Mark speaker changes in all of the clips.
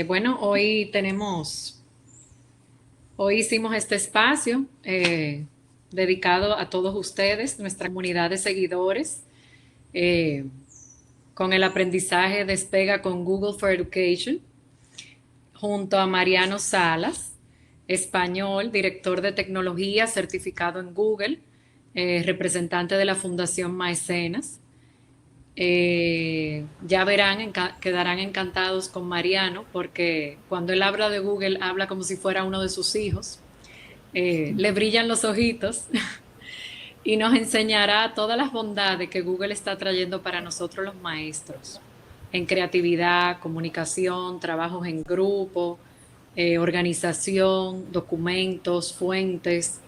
Speaker 1: Bueno, hoy hicimos este espacio dedicado a todos ustedes, nuestra comunidad de seguidores, eh, con el aprendizaje Despega con Google for Education, junto a Mariano Salas, español, director de tecnología, certificado en Google, representante de la Fundación Maecenas. Ya verán, quedarán encantados con Mariano porque cuando él habla de Google habla como si fuera uno de sus hijos. Le brillan los ojitos y nos enseñará todas las bondades que Google está trayendo para nosotros los maestros en creatividad, comunicación, trabajos en grupo, organización, documentos, fuentes,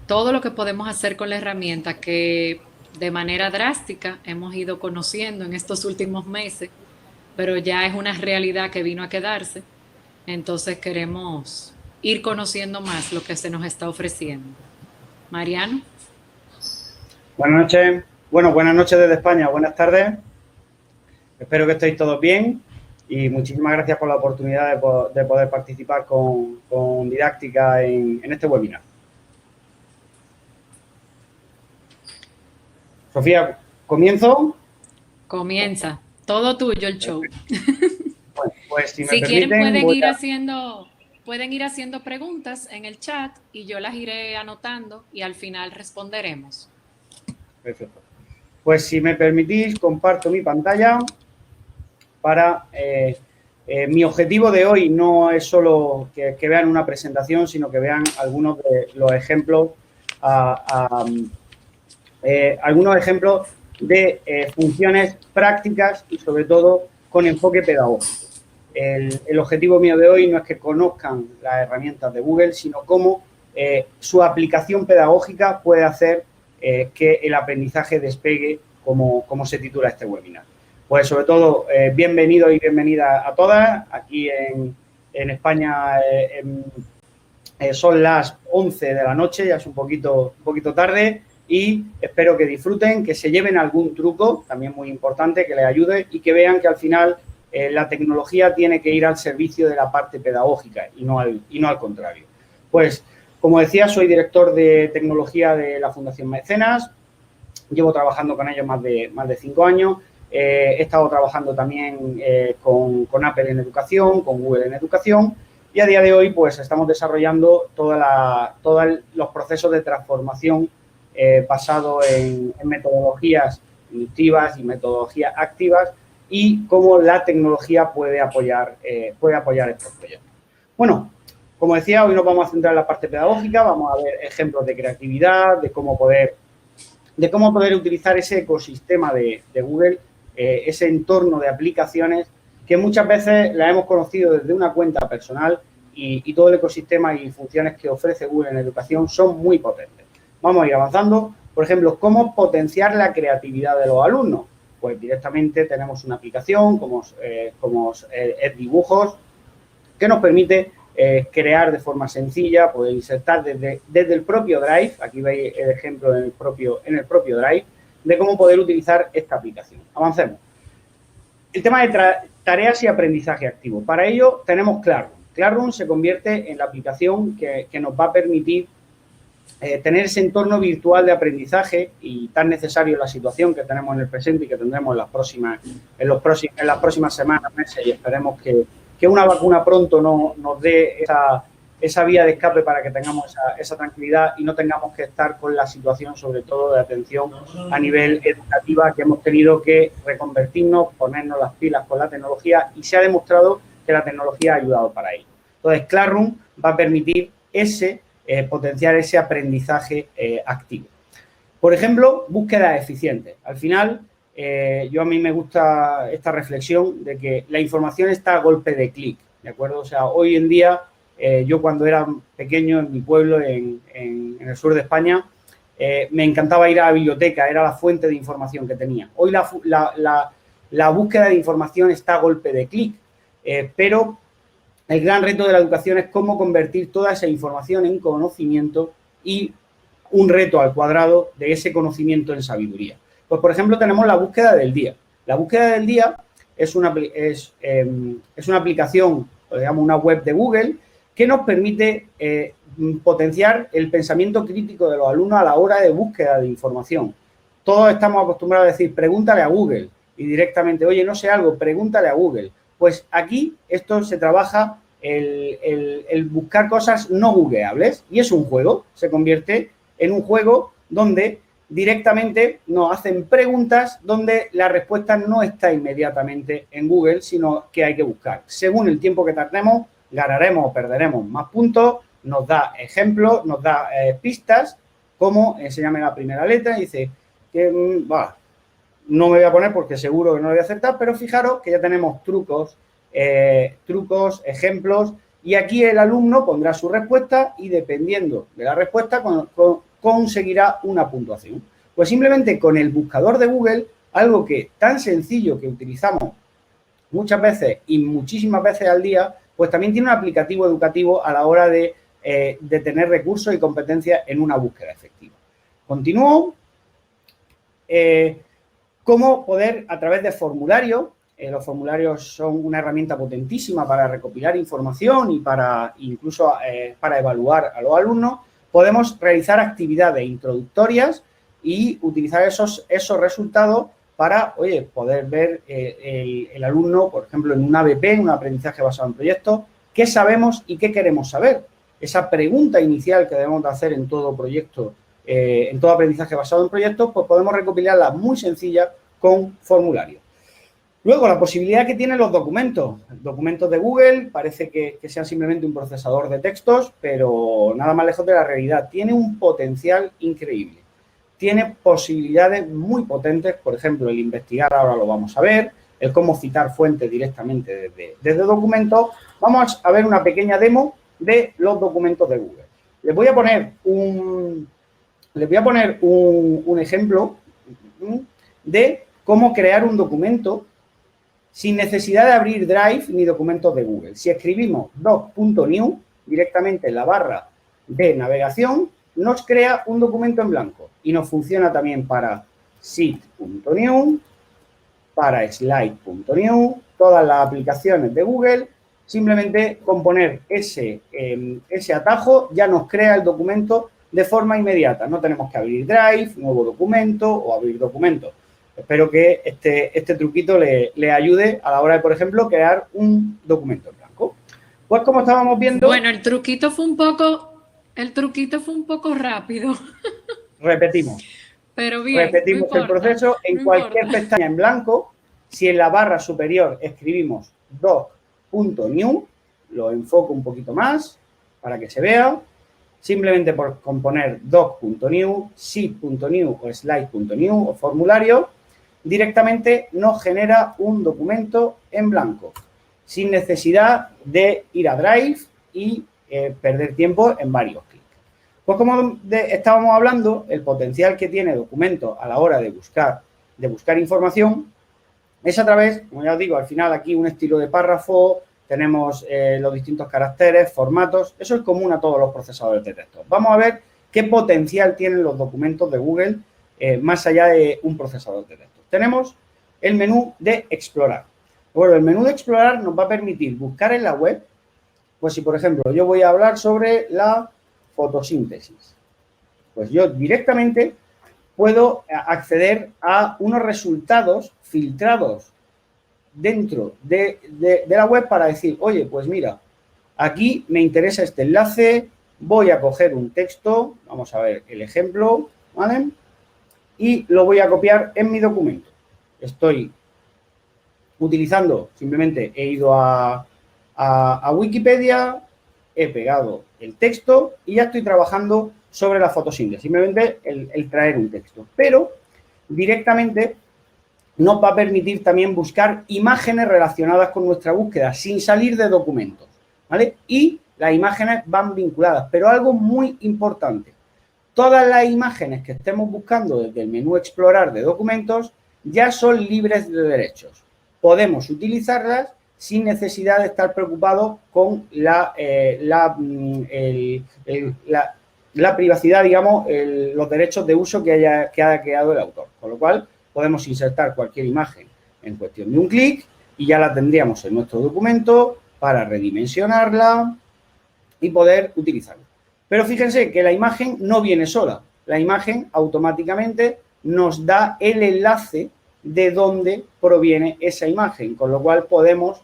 Speaker 1: todo lo que podemos hacer con la herramienta que de manera drástica hemos ido conociendo en estos últimos meses, pero ya es una realidad que vino a quedarse. Entonces queremos ir conociendo más lo que se nos está ofreciendo. Mariano.
Speaker 2: Buenas noches. Bueno, buenas noches desde España. Buenas tardes. Espero que estéis todos bien y muchísimas gracias por la oportunidad de poder participar con Didáctica en este webinar. Sofía, ¿comienzo?
Speaker 1: Comienza. Todo tuyo el show.
Speaker 2: Bueno, pues si
Speaker 1: quieren pueden ir haciendo preguntas en el chat y yo las iré anotando y al final responderemos.
Speaker 2: Perfecto. Pues si me permitís, comparto mi pantalla para... mi objetivo de hoy no es solo que vean una presentación, sino que vean algunos de los ejemplos, algunos ejemplos de funciones prácticas y sobre todo con enfoque pedagógico. El objetivo mío de hoy no es que conozcan las herramientas de Google, sino cómo su aplicación pedagógica puede hacer que el aprendizaje despegue, como se titula este webinar. Pues sobre todo, bienvenidos y bienvenidas a todas. Aquí en España son las 11 de la noche, ya es un poquito tarde y espero que disfruten, que se lleven algún truco, también muy importante, que les ayude y que vean que al final la tecnología tiene que ir al servicio de la parte pedagógica y no al contrario. Pues, como decía, soy director de tecnología de la Fundación Maecenas, llevo trabajando con ellos más de 5 años. He estado trabajando también con Apple en educación, con Google en educación y a día de hoy pues estamos desarrollando todos los procesos de transformación basados en metodologías inductivas y metodologías activas y cómo la tecnología puede apoyar estos proyectos. Bueno, como decía, hoy nos vamos a centrar en la parte pedagógica, vamos a ver ejemplos de creatividad, de cómo poder utilizar ese ecosistema de Google, ese entorno de aplicaciones que muchas veces la hemos conocido desde una cuenta personal y todo el ecosistema y funciones que ofrece Google en educación son muy potentes. Vamos a ir avanzando. Por ejemplo, ¿cómo potenciar la creatividad de los alumnos? Pues directamente tenemos una aplicación como Dibujos que nos permite crear de forma sencilla, poder insertar desde el propio Drive, aquí veis el ejemplo en el propio Drive, de cómo poder utilizar esta aplicación. Avancemos. El tema de tareas y aprendizaje activo. Para ello tenemos Classroom. Classroom se convierte en la aplicación que nos va a permitir tener ese entorno virtual de aprendizaje y tan necesario en la situación que tenemos en el presente y que tendremos en las próximas semanas, meses y esperemos que una vacuna pronto nos dé esa vía de escape para que tengamos esa tranquilidad y no tengamos que estar con la situación, sobre todo de atención a nivel educativa, que hemos tenido que reconvertirnos, ponernos las pilas con la tecnología y se ha demostrado que la tecnología ha ayudado para ello. Entonces, Classroom va a permitir potenciar ese aprendizaje activo. Por ejemplo, búsqueda eficiente. Al final, a mí me gusta esta reflexión de que la información está a golpe de clic, ¿de acuerdo? O sea, hoy en día, yo cuando era pequeño en mi pueblo, en el sur de España, me encantaba ir a la biblioteca, era la fuente de información que tenía. Hoy la búsqueda de información está a golpe de clic, pero el gran reto de la educación es cómo convertir toda esa información en conocimiento y un reto al cuadrado de ese conocimiento en sabiduría. Pues, por ejemplo, tenemos la búsqueda del día. La búsqueda del día es una aplicación lo llamamos una web de Google, que nos permite potenciar el pensamiento crítico de los alumnos a la hora de búsqueda de información. Todos estamos acostumbrados a decir, pregúntale a Google, y directamente, oye, no sé algo, pregúntale a Google. Pues aquí esto se trabaja el buscar cosas no googleables, y es un juego, se convierte en un juego donde directamente nos hacen preguntas donde la respuesta no está inmediatamente en Google, sino que hay que buscar. Según el tiempo que tardemos, ganaremos o perderemos más puntos, nos da ejemplos, nos da pistas, como enséñame la primera letra, y dice que no me voy a poner porque seguro que no lo voy a acertar, pero fijaros que ya tenemos trucos, ejemplos, y aquí el alumno pondrá su respuesta y dependiendo de la respuesta conseguirá una puntuación. Pues simplemente con el buscador de Google, algo que tan sencillo que utilizamos muchas veces y muchísimas veces al día, pues también tiene un aplicativo educativo a la hora de tener recursos y competencias en una búsqueda efectiva. Continúo. Cómo poder, a través de formularios, los formularios son una herramienta potentísima para recopilar información y para incluso para evaluar a los alumnos, podemos realizar actividades introductorias y utilizar esos resultados para, oye, poder ver el alumno, por ejemplo, en un ABP, un aprendizaje basado en proyectos, qué sabemos y qué queremos saber. Esa pregunta inicial que debemos de hacer en todo proyecto, en todo aprendizaje basado en proyectos, pues podemos recopilarla muy sencilla con formularios. Luego, la posibilidad que tienen los documentos. Documentos de Google parece que sean simplemente un procesador de textos, pero nada más lejos de la realidad. Tiene un potencial increíble. Tiene posibilidades muy potentes, por ejemplo, el investigar, ahora lo vamos a ver, el cómo citar fuentes directamente desde documentos. Vamos a ver una pequeña demo de los documentos de Google. Les voy a poner un ejemplo de cómo crear un documento sin necesidad de abrir Drive ni documentos de Google. Si escribimos doc.new directamente en la barra de navegación, nos crea un documento en blanco y nos funciona también para sheet.new, para slide.new, todas las aplicaciones de Google. Simplemente con poner ese atajo ya nos crea el documento de forma inmediata. No tenemos que abrir Drive, nuevo documento o abrir documentos. Espero que este truquito le ayude a la hora de, por ejemplo, crear un documento en blanco. Pues como estábamos viendo...
Speaker 1: Bueno, el truquito fue un poco rápido.
Speaker 2: Repetimos.
Speaker 1: Pero bien,
Speaker 2: repetimos
Speaker 1: no
Speaker 2: el proceso en cualquier pestaña en blanco. Si en la barra superior escribimos doc.new, lo enfoco un poquito más para que se vea. Simplemente por componer doc.new, sheet.new o slide.new o formulario, directamente nos genera un documento en blanco, sin necesidad de ir a Drive y perder tiempo en varios clics. Pues como estábamos hablando, el potencial que tiene documento a la hora de buscar información es a través, como ya os digo, al final aquí un estilo de párrafo, tenemos los distintos caracteres, formatos, eso es común a todos los procesadores de texto. Vamos a ver qué potencial tienen los documentos de Google más allá de un procesador de texto. Tenemos el menú de explorar. Bueno, el menú de explorar nos va a permitir buscar en la web, pues si por ejemplo yo voy a hablar sobre la fotosíntesis, pues yo directamente puedo acceder a unos resultados filtrados dentro de la web para decir, oye, pues mira, aquí me interesa este enlace, voy a coger un texto, vamos a ver el ejemplo, ¿vale? Y lo voy a copiar en mi documento. Estoy utilizando, simplemente he ido a Wikipedia, he pegado el texto y ya estoy trabajando sobre la fotosíntesis, simplemente el traer un texto. Pero directamente nos va a permitir también buscar imágenes relacionadas con nuestra búsqueda sin salir de documentos, ¿vale? Y las imágenes van vinculadas, pero algo muy importante, todas las imágenes que estemos buscando desde el menú explorar de documentos ya son libres de derechos. Podemos utilizarlas sin necesidad de estar preocupados con la privacidad, digamos, los derechos de uso que haya creado el autor. Con lo cual, podemos insertar cualquier imagen en cuestión de un clic y ya la tendríamos en nuestro documento para redimensionarla y poder utilizarla. Pero fíjense que la imagen no viene sola. La imagen automáticamente nos da el enlace de dónde proviene esa imagen, con lo cual podemos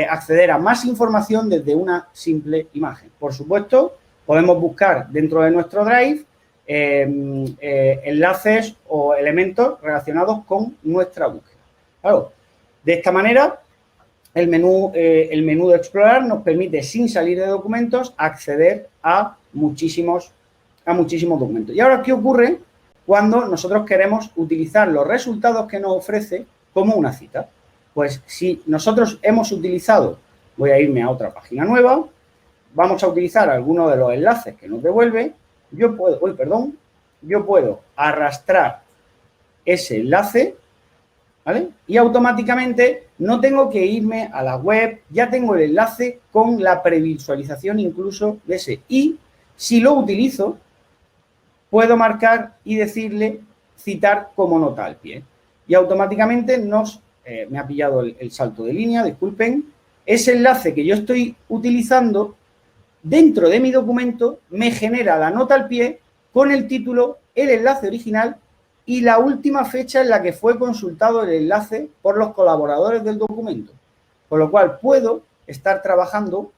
Speaker 2: acceder a más información desde una simple imagen. Por supuesto, podemos buscar dentro de nuestro Drive enlaces o elementos relacionados con nuestra búsqueda. Claro, de esta manera, el menú de explorar nos permite, sin salir de documentos, acceder a muchísimos documentos. Y ahora, ¿qué ocurre cuando nosotros queremos utilizar los resultados que nos ofrece como una cita? Pues si nosotros hemos utilizado, voy a irme a otra página nueva, vamos a utilizar alguno de los enlaces que nos devuelve, yo puedo arrastrar ese enlace, ¿vale? Y automáticamente no tengo que irme a la web, ya tengo el enlace con la previsualización incluso de ese. Y si lo utilizo, puedo marcar y decirle citar como nota al pie. Y automáticamente me ha pillado el salto de línea, disculpen, ese enlace que yo estoy utilizando dentro de mi documento me genera la nota al pie con el título, el enlace original y la última fecha en la que fue consultado el enlace por los colaboradores del documento. Con lo cual puedo estar trabajando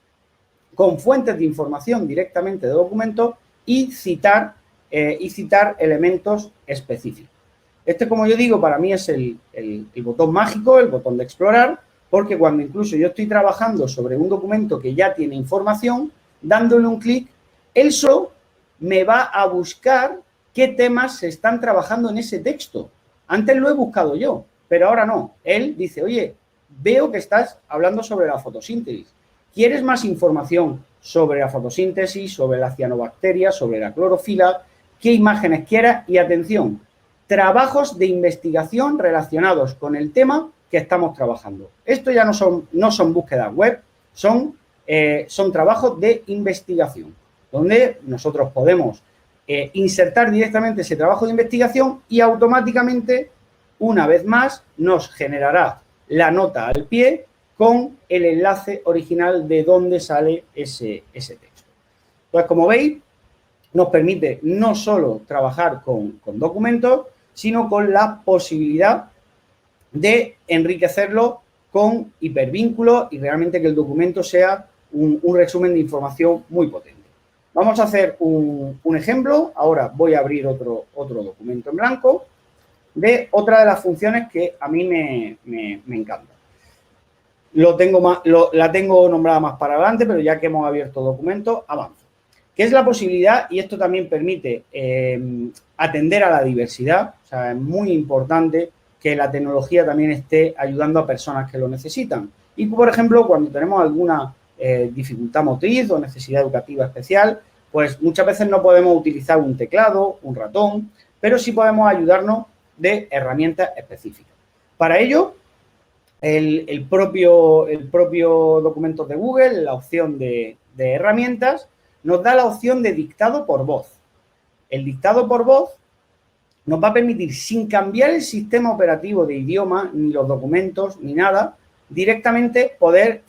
Speaker 2: con fuentes de información directamente de documentos y citar elementos específicos. Este, como yo digo, para mí es el botón mágico, el botón de explorar, porque cuando incluso yo estoy trabajando sobre un documento que ya tiene información, dándole un clic, él solo me va a buscar qué temas se están trabajando en ese texto. Antes lo he buscado yo, pero ahora no. Él dice, oye, veo que estás hablando sobre la fotosíntesis. ¿Quieres más información sobre la fotosíntesis, sobre la cianobacteria, sobre la clorofila? ¿Qué imágenes quieras? Y atención, trabajos de investigación relacionados con el tema que estamos trabajando. Esto ya no son búsquedas web, son trabajos de investigación, donde nosotros podemos insertar directamente ese trabajo de investigación y automáticamente, una vez más, nos generará la nota al pie con el enlace original de dónde sale ese texto. Pues, como veis, nos permite no solo trabajar con documentos, sino con la posibilidad de enriquecerlo con hipervínculos y realmente que el documento sea un resumen de información muy potente. Vamos a hacer un ejemplo. Ahora voy a abrir otro documento en blanco de otra de las funciones que a mí me encanta. La tengo nombrada más para adelante, pero ya que hemos abierto documento, avanzo. Que es la posibilidad, y esto también permite atender a la diversidad. O sea, es muy importante que la tecnología también esté ayudando a personas que lo necesitan. Y, por ejemplo, cuando tenemos alguna dificultad motriz o necesidad educativa especial, pues muchas veces no podemos utilizar un teclado, un ratón, pero sí podemos ayudarnos de herramientas específicas. Para ello, el propio documento de Google, la opción de herramientas, nos da la opción de dictado por voz. El dictado por voz nos va a permitir, sin cambiar el sistema operativo de idioma, ni los documentos, ni nada, directamente poder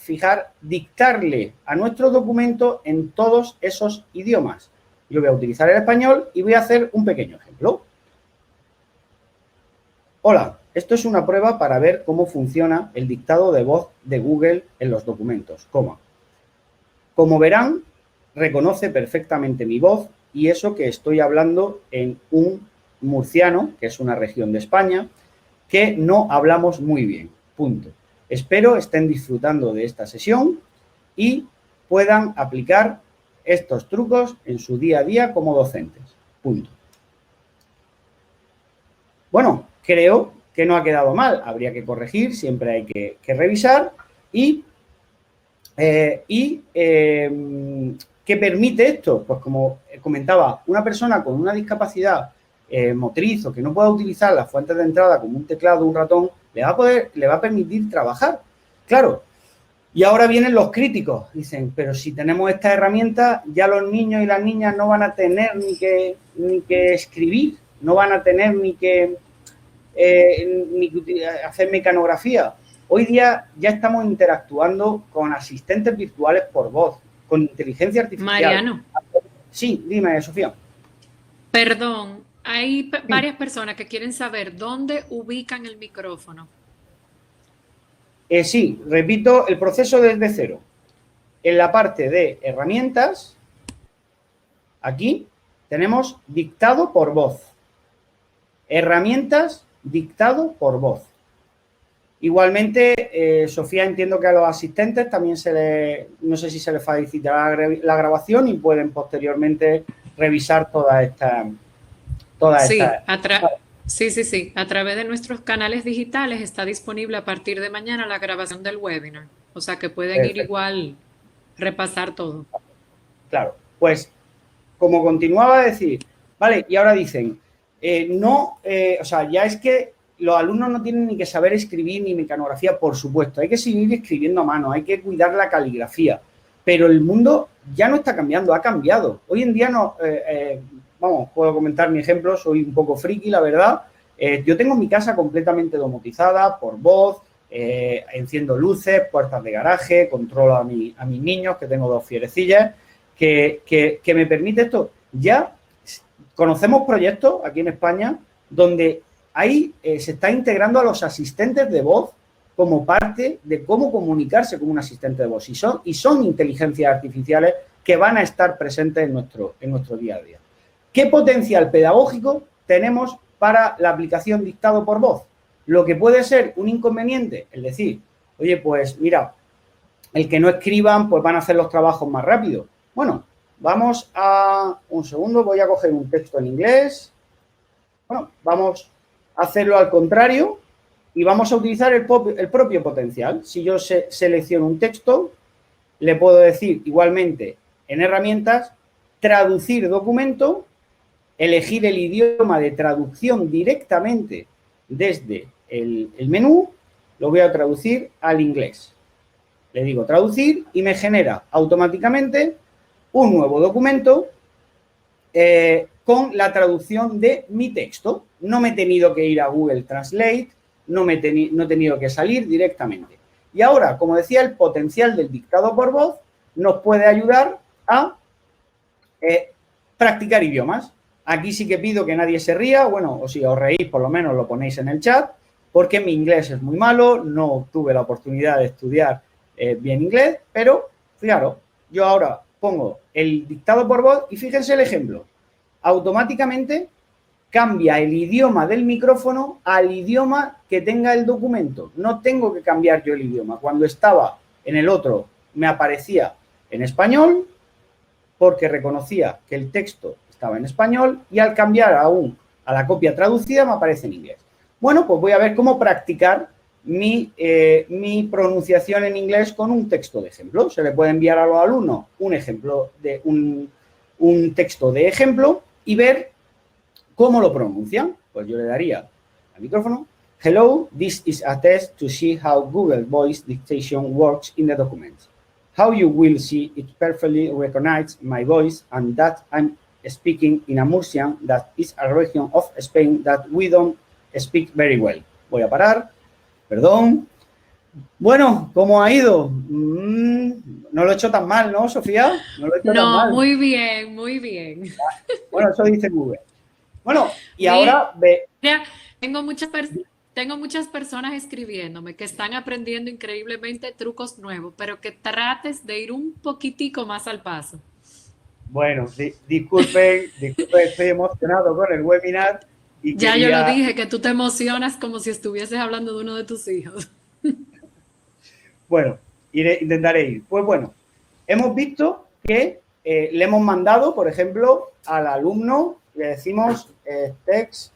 Speaker 2: dictarle a nuestro documento en todos esos idiomas. Yo voy a utilizar el español y voy a hacer un pequeño ejemplo. Hola, esto es una prueba para ver cómo funciona el dictado de voz de Google en los documentos, Como verán, reconoce perfectamente mi voz y eso que estoy hablando en un murciano, que es una región de España, que no hablamos muy bien. Punto. Espero estén disfrutando de esta sesión y puedan aplicar estos trucos en su día a día como docentes. Punto. Bueno, creo que no ha quedado mal. Habría que corregir, siempre hay que revisar. ¿Qué permite esto? Pues como comentaba, una persona con una discapacidad motriz o que no pueda utilizar las fuentes de entrada como un teclado o un ratón, le va a permitir trabajar. Claro, y ahora vienen los críticos. Dicen, pero si tenemos esta herramienta, ya los niños y las niñas no van a tener ni que escribir, no van a tener ni que hacer mecanografía. hoy día ya estamos interactuando con asistentes virtuales por voz, con inteligencia artificial.
Speaker 1: Mariano.
Speaker 2: Sí, dime, Sofía.
Speaker 1: Perdón, hay varias personas que quieren saber dónde ubican el micrófono.
Speaker 2: Sí, repito, el proceso desde cero. En la parte de herramientas, aquí tenemos dictado por voz. Herramientas, dictado por voz. Igualmente, Sofía, entiendo que a los asistentes también no sé si se les facilitará la grabación y pueden posteriormente revisar toda esta...
Speaker 1: Sí. A través de nuestros canales digitales está disponible a partir de mañana la grabación del webinar. O sea que pueden ir igual, repasar todo.
Speaker 2: Claro, pues como continuaba a decir, vale, y ahora dicen, o sea, ya es que los alumnos no tienen ni que saber escribir ni mecanografía, por supuesto, hay que seguir escribiendo a mano, hay que cuidar la caligrafía, pero el mundo ya no está cambiando, ha cambiado. Hoy en día no, vamos, puedo comentar mi ejemplo, soy un poco friki, la verdad. Yo tengo mi casa completamente domotizada por voz, enciendo luces, puertas de garaje, controlo a mis niños, que tengo 2 fierecillas, que me permite esto. Ya conocemos proyectos aquí en España donde ahí se está integrando a los asistentes de voz como parte de cómo comunicarse con un asistente de voz. Y son inteligencias artificiales que van a estar presentes en nuestro día a día. ¿Qué potencial pedagógico tenemos para la aplicación dictado por voz? Lo que puede ser un inconveniente, es decir, oye, pues mira, el que no escriban, pues van a hacer los trabajos más rápido. Bueno, vamos a... Un segundo, voy a coger un texto en inglés. Bueno, vamos a hacerlo al contrario y vamos a utilizar el propio potencial. Si yo selecciono un texto, le puedo decir igualmente en herramientas, traducir documento, elegir el idioma de traducción directamente desde el menú, lo voy a traducir al inglés. Le digo traducir y me genera automáticamente un nuevo documento con la traducción de mi texto. No me he tenido que ir a Google Translate, no he tenido que salir directamente. Y ahora, como decía, el potencial del dictado por voz nos puede ayudar a practicar idiomas. Aquí sí que pido que nadie se ría, bueno, o si os reís, por lo menos lo ponéis en el chat, porque mi inglés es muy malo, no tuve la oportunidad de estudiar bien inglés, pero, fijaros, yo ahora pongo el dictado por voz y fíjense el ejemplo. Automáticamente cambia el idioma del micrófono al idioma que tenga el documento. No tengo que cambiar yo el idioma. Cuando estaba en el otro me aparecía en español porque reconocía que el texto estaba en español y al cambiar aún a la copia traducida me aparece en inglés. Bueno, pues voy a ver cómo practicar mi pronunciación en inglés con un texto de ejemplo. Se le puede enviar a los alumnos un ejemplo de un texto de ejemplo y ver cómo lo pronuncian. Pues yo le daría al micrófono. Hello, this is a test to see how Google Voice Dictation works in the document. How you will see it perfectly recognize my voice and that I'm speaking in a Murcian, that is a region of Spain that we don't speak very well. Voy a parar. Perdón. Bueno, ¿cómo ha ido? No lo he hecho tan mal, ¿no, Sofía? No lo he hecho tan mal.
Speaker 1: No, muy bien, muy bien.
Speaker 2: Bueno, eso dice Google. Bueno, y ahora ve.
Speaker 1: Mira, tengo muchas personas escribiéndome que están aprendiendo increíblemente trucos nuevos, pero que trates de ir un poquitico más al paso.
Speaker 2: Bueno, disculpen, estoy emocionado con el webinar. Y
Speaker 1: ya yo lo dije, que tú te emocionas como si estuvieses hablando de uno de tus hijos.
Speaker 2: Bueno, intentaré ir. Pues bueno, hemos visto que le hemos mandado, por ejemplo, al alumno, le decimos text,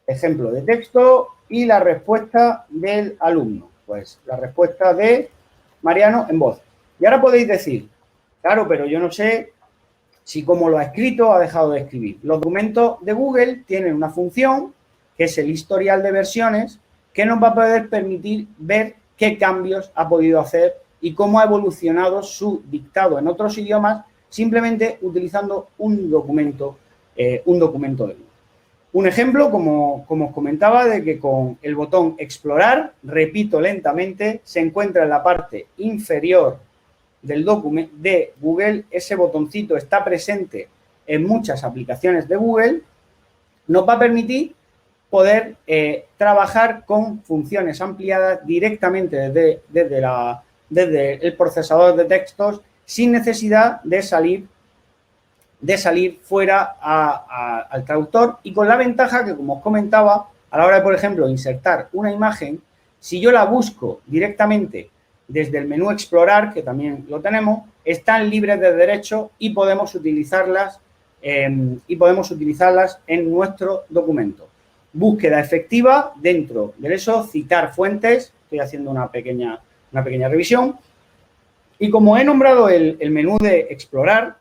Speaker 2: ejemplo de texto y la respuesta del alumno. Pues la respuesta de Mariano en voz. Y ahora podéis decir, claro, pero yo no sé si como lo ha escrito o ha dejado de escribir. Los documentos de Google tienen una función que es el historial de versiones que nos va a poder permitir ver qué cambios ha podido hacer y cómo ha evolucionado su dictado en otros idiomas simplemente utilizando un documento de Google. Un ejemplo, como os comentaba, de que con el botón explorar, repito lentamente, se encuentra en la parte inferior del documento de Google. Ese botoncito está presente en muchas aplicaciones de Google. Nos va a permitir poder trabajar con funciones ampliadas directamente desde el procesador de textos sin necesidad de salir fuera al traductor, y con la ventaja que, como os comentaba, a la hora de, por ejemplo, insertar una imagen, si yo la busco directamente desde el menú explorar, que también lo tenemos, están libres de derecho y podemos utilizarlas en nuestro documento. Búsqueda efectiva dentro de eso, citar fuentes, estoy haciendo una pequeña revisión, y como he nombrado el menú de explorar,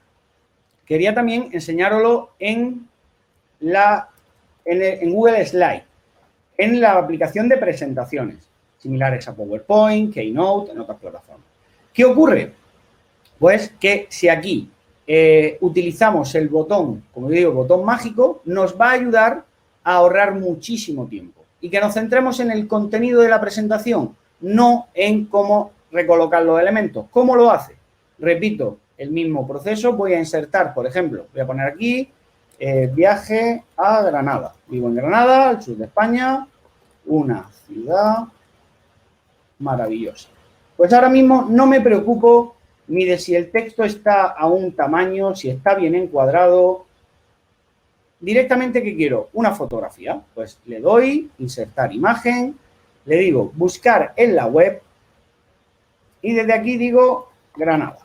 Speaker 2: quería también enseñároslo en Google Slide, en la aplicación de presentaciones, similares a PowerPoint, Keynote, en otras plataformas. ¿Qué ocurre? Pues que si aquí utilizamos el botón, como digo, botón mágico, nos va a ayudar a ahorrar muchísimo tiempo y que nos centremos en el contenido de la presentación, no en cómo recolocar los elementos. ¿Cómo lo hace? Repito, el mismo proceso. Voy a insertar, por ejemplo, voy a poner aquí viaje a Granada. Vivo en Granada, al sur de España, una ciudad maravillosa. Pues ahora mismo no me preocupo ni de si el texto está a un tamaño, si está bien encuadrado. Directamente, ¿qué quiero? Una fotografía. Pues le doy, insertar imagen, le digo buscar en la web y desde aquí digo Granada.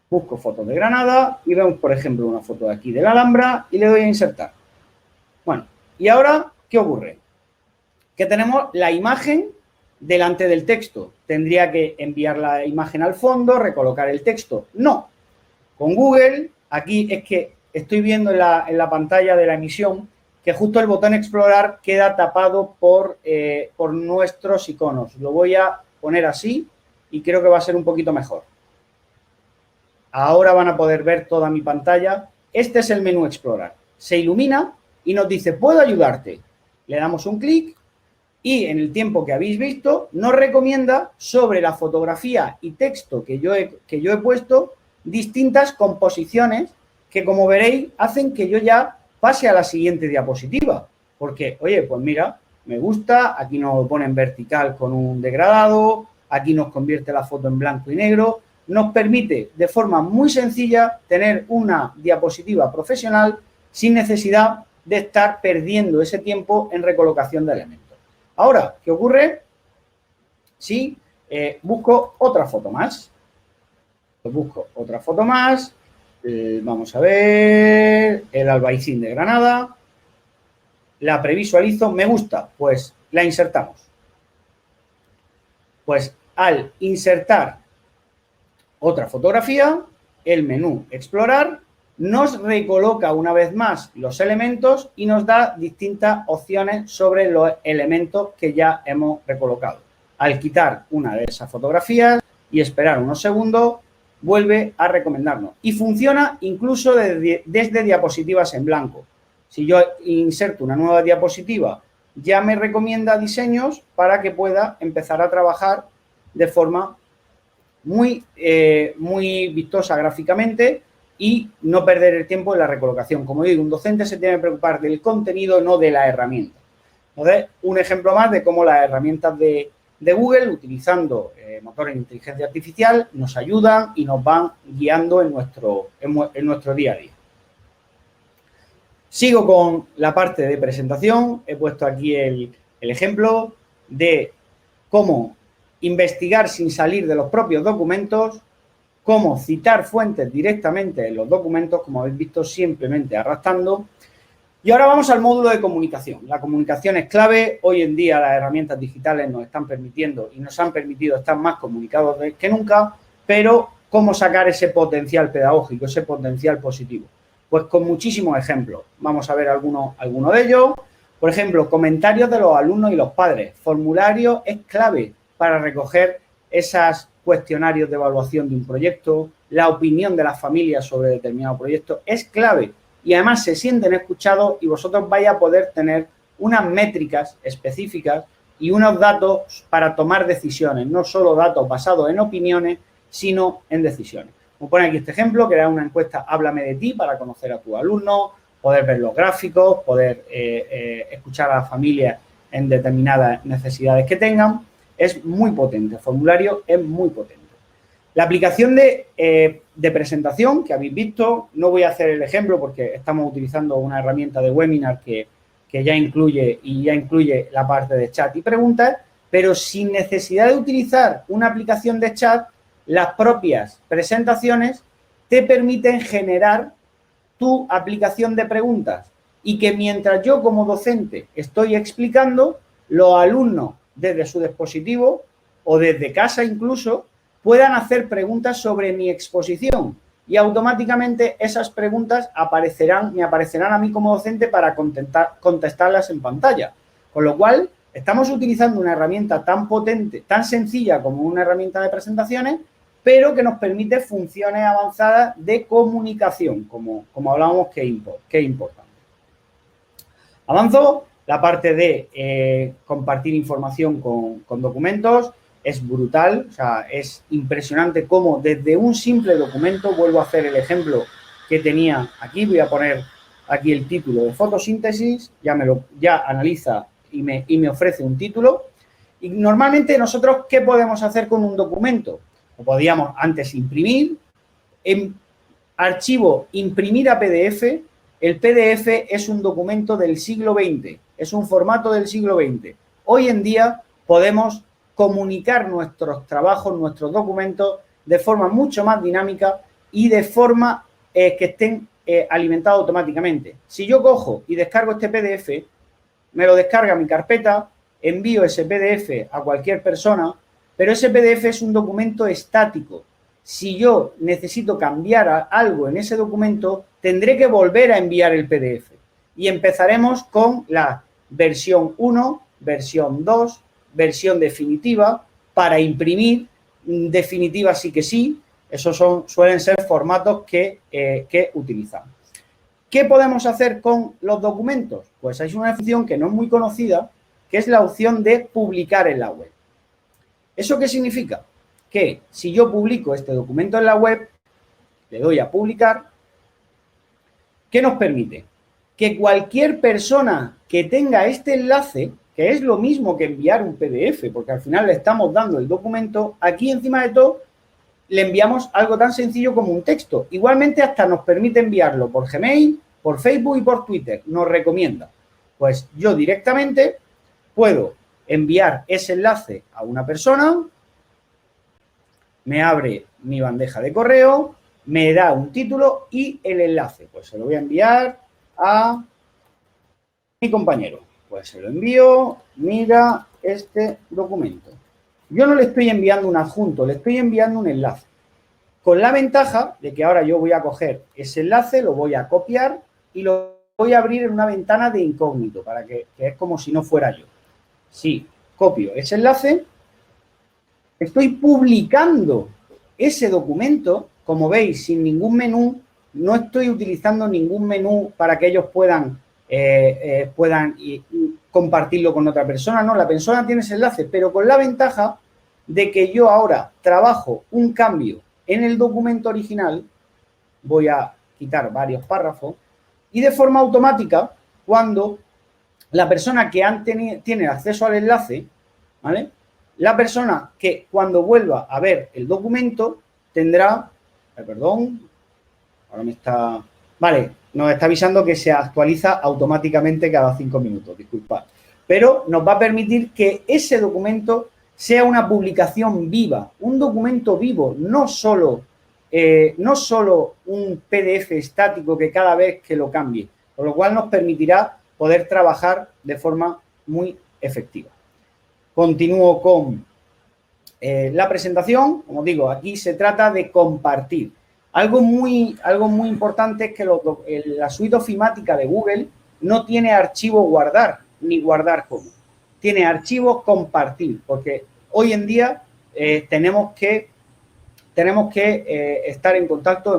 Speaker 2: Busco fotos de Granada y vemos, por ejemplo, una foto de aquí de la Alhambra y le doy a insertar. Bueno, y ahora, ¿qué ocurre? Que tenemos la imagen delante del texto. Tendría que enviar la imagen al fondo, recolocar el texto. No. Con Google, aquí es que estoy viendo en la pantalla de la emisión que justo el botón explorar queda tapado por nuestros iconos. Lo voy a poner así y creo que va a ser un poquito mejor. Ahora van a poder ver toda mi pantalla. Este es el menú explorar. Se ilumina y nos dice, ¿puedo ayudarte? Le damos un clic y en el tiempo que habéis visto nos recomienda sobre la fotografía y texto que yo he puesto distintas composiciones que, como veréis, hacen que yo ya pase a la siguiente diapositiva. Porque, oye, pues mira, me gusta, aquí nos lo pone en vertical con un degradado, aquí nos convierte la foto en blanco y negro. Nos permite de forma muy sencilla tener una diapositiva profesional sin necesidad de estar perdiendo ese tiempo en recolocación de elementos. Ahora, ¿qué ocurre si busco otra foto más? Pues busco otra foto más, vamos a ver, el Albaicín de Granada, la previsualizo, me gusta, pues la insertamos. Pues al insertar otra fotografía, el menú explorar nos recoloca una vez más los elementos y nos da distintas opciones sobre los elementos que ya hemos recolocado. Al quitar una de esas fotografías y esperar unos segundos, vuelve a recomendarnos. Y funciona incluso desde diapositivas en blanco. Si yo inserto una nueva diapositiva, ya me recomienda diseños para que pueda empezar a trabajar de forma muy vistosa gráficamente y no perder el tiempo en la recolocación. Como digo, un docente se tiene que preocupar del contenido, no de la herramienta. Entonces, un ejemplo más de cómo las herramientas de Google, utilizando motores de inteligencia artificial, nos ayudan y nos van guiando en nuestro día a día. Sigo con la parte de presentación. He puesto aquí el ejemplo de cómo investigar sin salir de los propios documentos, cómo citar fuentes directamente en los documentos, como habéis visto, simplemente arrastrando. Y ahora vamos al módulo de comunicación. La comunicación es clave. Hoy en día las herramientas digitales nos están permitiendo y nos han permitido estar más comunicados que nunca, pero ¿cómo sacar ese potencial pedagógico, ese potencial positivo? Pues con muchísimos ejemplos. Vamos a ver algunos de ellos. Por ejemplo, comentarios de los alumnos y los padres. Formulario es clave para recoger esos cuestionarios de evaluación de un proyecto. La opinión de las familias sobre determinado proyecto es clave. y además se sienten escuchados y vosotros vais a poder tener unas métricas específicas y unos datos para tomar decisiones, no solo datos basados en opiniones, sino en decisiones. Como pone aquí este ejemplo, crear una encuesta Háblame de ti para conocer a tus alumnos, poder ver los gráficos, poder escuchar a las familias en determinadas necesidades que tengan. Es muy potente, el formulario es muy potente. La aplicación de presentación que habéis visto, no voy a hacer el ejemplo porque estamos utilizando una herramienta de webinar que ya incluye la parte de chat y preguntas, pero sin necesidad de utilizar una aplicación de chat, las propias presentaciones te permiten generar tu aplicación de preguntas y que mientras yo como docente estoy explicando, los alumnos desde su dispositivo o desde casa incluso puedan hacer preguntas sobre mi exposición y automáticamente esas preguntas me aparecerán a mí como docente para contestarlas en pantalla. Con lo cual, estamos utilizando una herramienta tan potente, tan sencilla como una herramienta de presentaciones, pero que nos permite funciones avanzadas de comunicación, como hablábamos que es importante. Avanzo, la parte de compartir información con documentos es brutal, o sea, es impresionante cómo desde un simple documento, vuelvo a hacer el ejemplo que tenía aquí, voy a poner aquí el título de fotosíntesis, ya analiza y me ofrece un título. Y normalmente nosotros, ¿qué podemos hacer con un documento? Lo podíamos antes imprimir, en archivo imprimir a PDF. El PDF es un documento del siglo XX, es un formato del siglo XX. Hoy en día podemos comunicar nuestros trabajos, nuestros documentos de forma mucho más dinámica y de forma que estén alimentados automáticamente. Si yo cojo y descargo este PDF, me lo descarga mi carpeta, envío ese PDF a cualquier persona, pero ese PDF es un documento estático. Si yo necesito cambiar algo en ese documento, tendré que volver a enviar el PDF. Y empezaremos con la versión 1, versión 2, versión definitiva, para imprimir, definitiva sí que sí. Esos suelen ser formatos que utilizamos. ¿Qué podemos hacer con los documentos? Pues hay una función que no es muy conocida, que es la opción de publicar en la web. ¿Eso qué significa? Que si yo publico este documento en la web, le doy a publicar, ¿qué nos permite? Que cualquier persona que tenga este enlace, que es lo mismo que enviar un PDF, porque al final le estamos dando el documento, aquí encima de todo le enviamos algo tan sencillo como un texto. Igualmente hasta nos permite enviarlo por Gmail, por Facebook y por Twitter, nos recomienda. Pues yo directamente puedo enviar ese enlace a una persona, me abre mi bandeja de correo, me da un título y el enlace. Pues se lo voy a enviar a mi compañero. Pues se lo envío, mira este documento. Yo no le estoy enviando un adjunto, le estoy enviando un enlace. Con la ventaja de que ahora yo voy a coger ese enlace, lo voy a copiar y lo voy a abrir en una ventana de incógnito, para que es como si no fuera yo. Si copio ese enlace, estoy publicando ese documento, como veis, sin ningún menú, no estoy utilizando ningún menú para que ellos puedan compartirlo con otra persona, no, la persona tiene ese enlace, pero con la ventaja de que yo ahora trabajo un cambio en el documento original, voy a quitar varios párrafos, y de forma automática, cuando la persona que tiene acceso al enlace, ¿vale? La persona que cuando vuelva a ver el documento tendrá, perdón, ahora me está, vale, nos está avisando que se actualiza automáticamente cada 5 minutos, disculpad. Pero nos va a permitir que ese documento sea una publicación viva, un documento vivo, no solo un PDF estático que cada vez que lo cambie, con lo cual nos permitirá poder trabajar de forma muy efectiva. Continúo con la presentación. Como digo, aquí se trata de compartir. Algo muy importante es que la suite ofimática de Google no tiene archivo guardar ni guardar como. Tiene archivos compartir, porque hoy en día tenemos que estar en contacto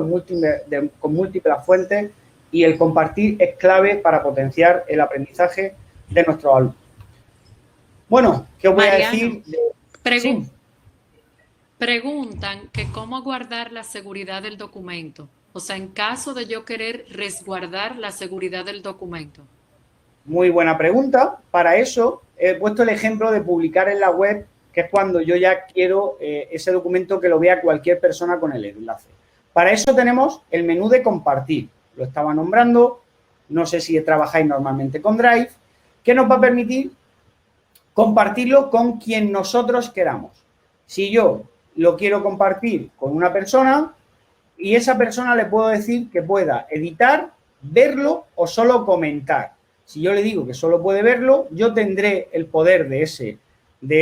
Speaker 2: con múltiples fuentes y el compartir es clave para potenciar el aprendizaje de nuestros alumnos. Bueno, ¿qué os voy
Speaker 1: Mariano,
Speaker 2: a decir? Sí.
Speaker 1: Preguntan que cómo guardar la seguridad del documento. O sea, en caso de yo querer resguardar la seguridad del documento.
Speaker 2: Muy buena pregunta. Para eso he puesto el ejemplo de publicar en la web, que es cuando yo ya quiero ese documento que lo vea cualquier persona con el enlace. Para eso tenemos el menú de compartir. Lo estaba nombrando, no sé si trabajáis normalmente con Drive, que nos va a permitir compartirlo con quien nosotros queramos. Si yo lo quiero compartir con una persona y esa persona le puedo decir que pueda editar, verlo o solo comentar. Si yo le digo que solo puede verlo, yo tendré el poder de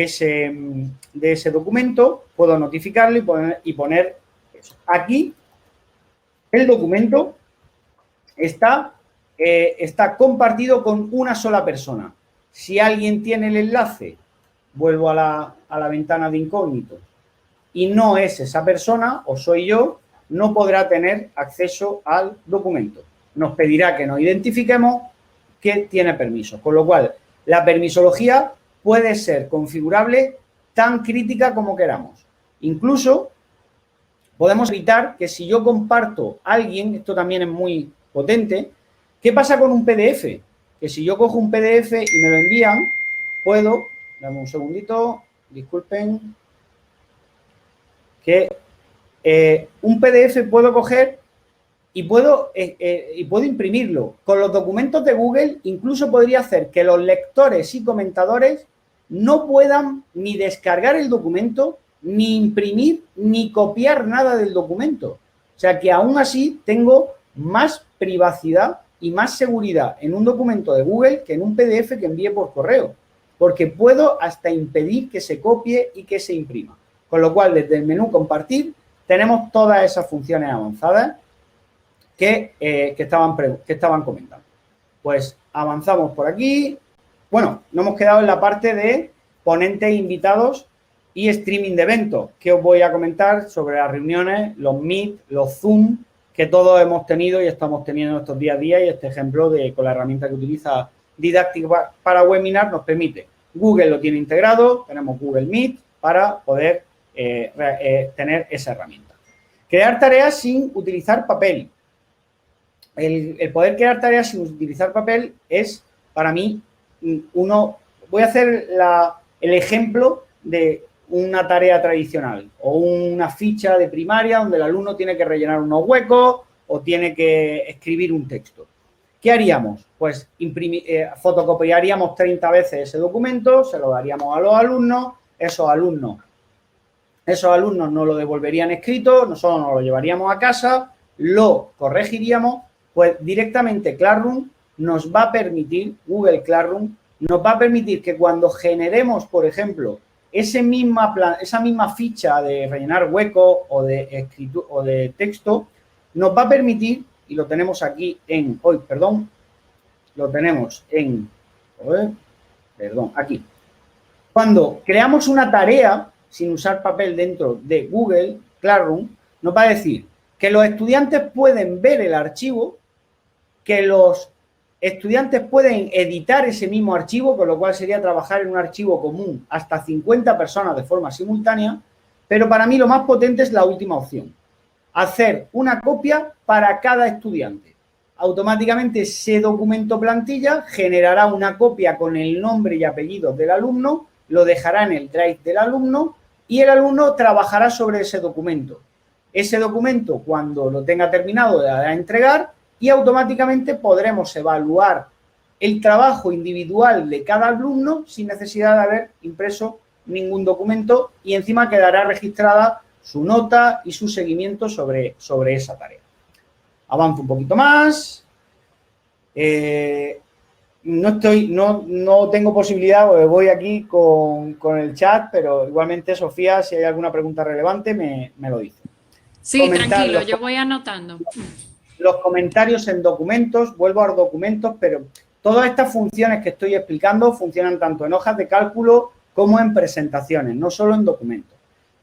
Speaker 2: ese documento, puedo notificarlo y poner eso. Aquí el documento está compartido con una sola persona. Si alguien tiene el enlace, vuelvo a la ventana de incógnito, y no es esa persona o soy yo, no podrá tener acceso al documento. Nos pedirá que nos identifiquemos que tiene permiso. Con lo cual, la permisología puede ser configurable tan crítica como queramos. Incluso podemos evitar que si yo comparto a alguien, esto también es muy potente, ¿qué pasa con un PDF? Que si yo cojo un PDF y me lo envían, puedo, dame un segundito, disculpen, que un PDF puedo coger y puedo imprimirlo. Con los documentos de Google incluso podría hacer que los lectores y comentadores no puedan ni descargar el documento, ni imprimir, ni copiar nada del documento. O sea que aún así tengo más privacidad y más seguridad en un documento de Google que en un PDF que envíe por correo, porque puedo hasta impedir que se copie y que se imprima. Con lo cual, desde el menú compartir, tenemos todas esas funciones avanzadas que estaban comentando. Pues avanzamos por aquí. Bueno, nos hemos quedado en la parte de ponentes invitados y streaming de eventos, que os voy a comentar sobre las reuniones, los Meet, los Zoom, que todos hemos tenido y estamos teniendo estos día a día, y este ejemplo con la herramienta que utiliza Didactic para webinar nos permite. Google lo tiene integrado, tenemos Google Meet para poder tener esa herramienta. Crear tareas sin utilizar papel. El poder crear tareas sin utilizar papel es, para mí, voy a hacer el ejemplo de una tarea tradicional o una ficha de primaria donde el alumno tiene que rellenar unos huecos o tiene que escribir un texto. ¿Qué haríamos? Pues fotocopiaríamos 30 veces ese documento, se lo daríamos a los alumnos, esos alumnos nos lo devolverían escrito, nosotros nos lo llevaríamos a casa, lo corregiríamos, pues directamente Classroom nos va a permitir, Google Classroom, nos va a permitir que cuando generemos, por ejemplo, esa misma ficha de rellenar huecos o de texto, nos va a permitir, y lo tenemos aquí aquí. Cuando creamos una tarea sin usar papel dentro de Google Classroom, nos va a decir que los estudiantes pueden ver el archivo, que los estudiantes pueden editar ese mismo archivo, con lo cual sería trabajar en un archivo común hasta 50 personas de forma simultánea, pero para mí lo más potente es la última opción, hacer una copia para cada estudiante. Automáticamente ese documento plantilla generará una copia con el nombre y apellido del alumno, lo dejará en el Drive del alumno y el alumno trabajará sobre ese documento. Ese documento, cuando lo tenga terminado, le dará a entregar y automáticamente podremos evaluar el trabajo individual de cada alumno sin necesidad de haber impreso ningún documento y encima quedará registrada su nota y su seguimiento sobre esa tarea. Avanzo un poquito más. No tengo posibilidad, voy aquí con el chat, pero igualmente, Sofía, si hay alguna pregunta relevante, me lo dice.
Speaker 1: Sí, tranquilo, yo voy anotando.
Speaker 2: Los comentarios en documentos, vuelvo a los documentos, pero todas estas funciones que estoy explicando funcionan tanto en hojas de cálculo como en presentaciones, no solo en documentos.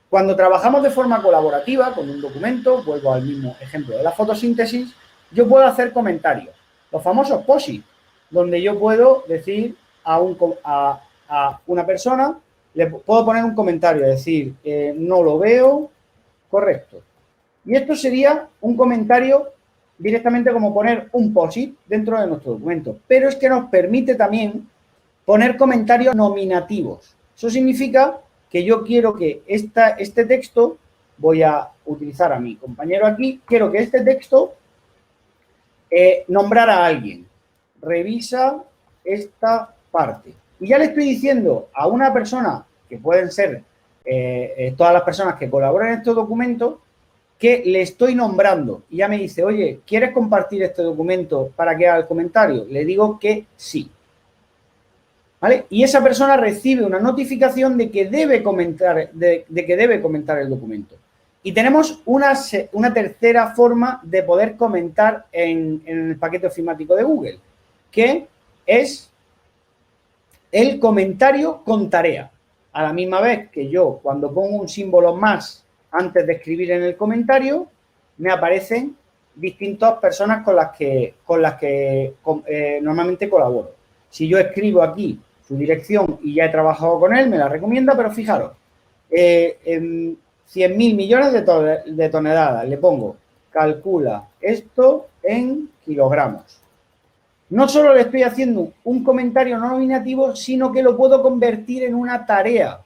Speaker 2: Cuando trabajamos de forma colaborativa con un documento, vuelvo al mismo ejemplo de la fotosíntesis, yo puedo hacer comentarios, los famosos POSIT, donde yo puedo decir a una persona, le puedo poner un comentario, decir, no lo veo correcto. Y esto sería un comentario directamente como poner un POSIT dentro de nuestro documento. Pero es que nos permite también poner comentarios nominativos. Eso significa que yo quiero que este texto, voy a utilizar a mi compañero aquí, quiero que este texto nombrar a alguien. Revisa esta parte. Y ya le estoy diciendo a una persona, que pueden ser todas las personas que colaboran en este documento, que le estoy nombrando. Y ya me dice, oye, ¿quieres compartir este documento para que haga el comentario? Le digo que sí. ¿Vale? Y esa persona recibe una notificación de que debe comentar, de que debe comentar el documento. Y tenemos una tercera forma de poder comentar en el paquete ofimático de Google, que es el comentario con tarea. A la misma vez que yo, cuando pongo un símbolo más antes de escribir en el comentario, me aparecen distintas personas con las que normalmente colaboro. Si yo escribo aquí su dirección y ya he trabajado con él, me la recomienda, pero fijaros, 100.000 millones de toneladas, le pongo, calcula esto en kilogramos. No solo le estoy haciendo un comentario no nominativo, sino que lo puedo convertir en una tarea.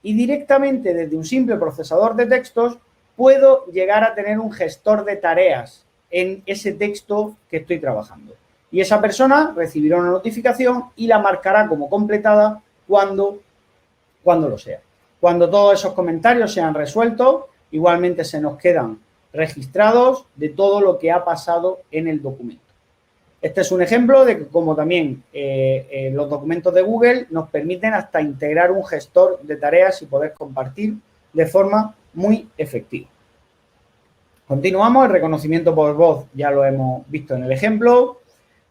Speaker 2: Y directamente desde un simple procesador de textos puedo llegar a tener un gestor de tareas en ese texto que estoy trabajando. Y esa persona recibirá una notificación y la marcará como completada cuando lo sea. Cuando todos esos comentarios sean resueltos, igualmente se nos quedan registrados de todo lo que ha pasado en el documento. Este es un ejemplo de cómo también los documentos de Google nos permiten hasta integrar un gestor de tareas y poder compartir de forma muy efectiva. Continuamos, el reconocimiento por voz ya lo hemos visto en el ejemplo.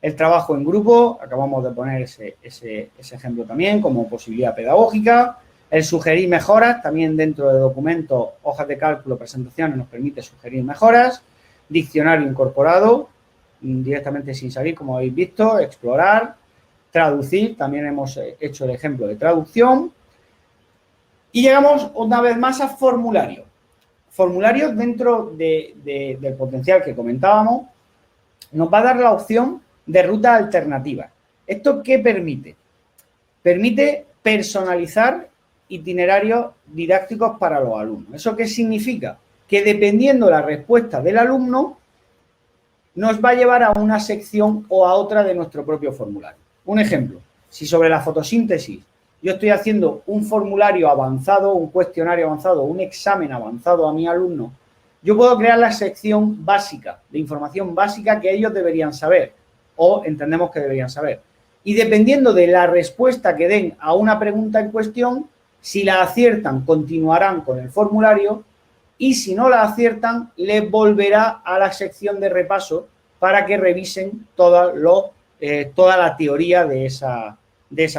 Speaker 2: El trabajo en grupo, acabamos de poner ese ejemplo también como posibilidad pedagógica. El sugerir mejoras, también dentro de documentos, hojas de cálculo, presentaciones, nos permite sugerir mejoras. Diccionario incorporado, directamente sin salir, como habéis visto. Explorar, traducir, también hemos hecho el ejemplo de traducción. Y llegamos una vez más a formulario. Formularios dentro del potencial que comentábamos, nos va a dar la opción de rutas alternativas. ¿Esto qué permite? Permite personalizar itinerarios didácticos para los alumnos. ¿Eso qué significa? Que dependiendo de la respuesta del alumno, nos va a llevar a una sección o a otra de nuestro propio formulario. Un ejemplo, si sobre la fotosíntesis yo estoy haciendo un formulario avanzado, un cuestionario avanzado, un examen avanzado a mi alumno, yo puedo crear la sección básica, de información básica que ellos deberían saber o entendemos que deberían saber. Y dependiendo de la respuesta que den a una pregunta en cuestión, si la aciertan, continuarán con el formulario y si no la aciertan, les volverá a la sección de repaso para que revisen toda la teoría de esa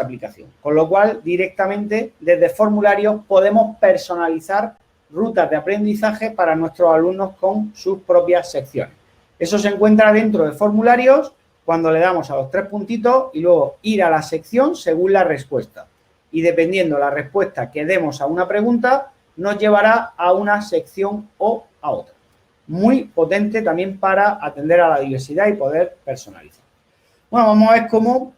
Speaker 2: aplicación. Con lo cual, directamente desde formularios podemos personalizar rutas de aprendizaje para nuestros alumnos con sus propias secciones. Eso se encuentra dentro de formularios cuando le damos a los 3 puntitos y luego ir a la sección según la respuesta. Y dependiendo la respuesta que demos a una pregunta, nos llevará a una sección o a otra. Muy potente también para atender a la diversidad y poder personalizar. Bueno, vamos a ver cómo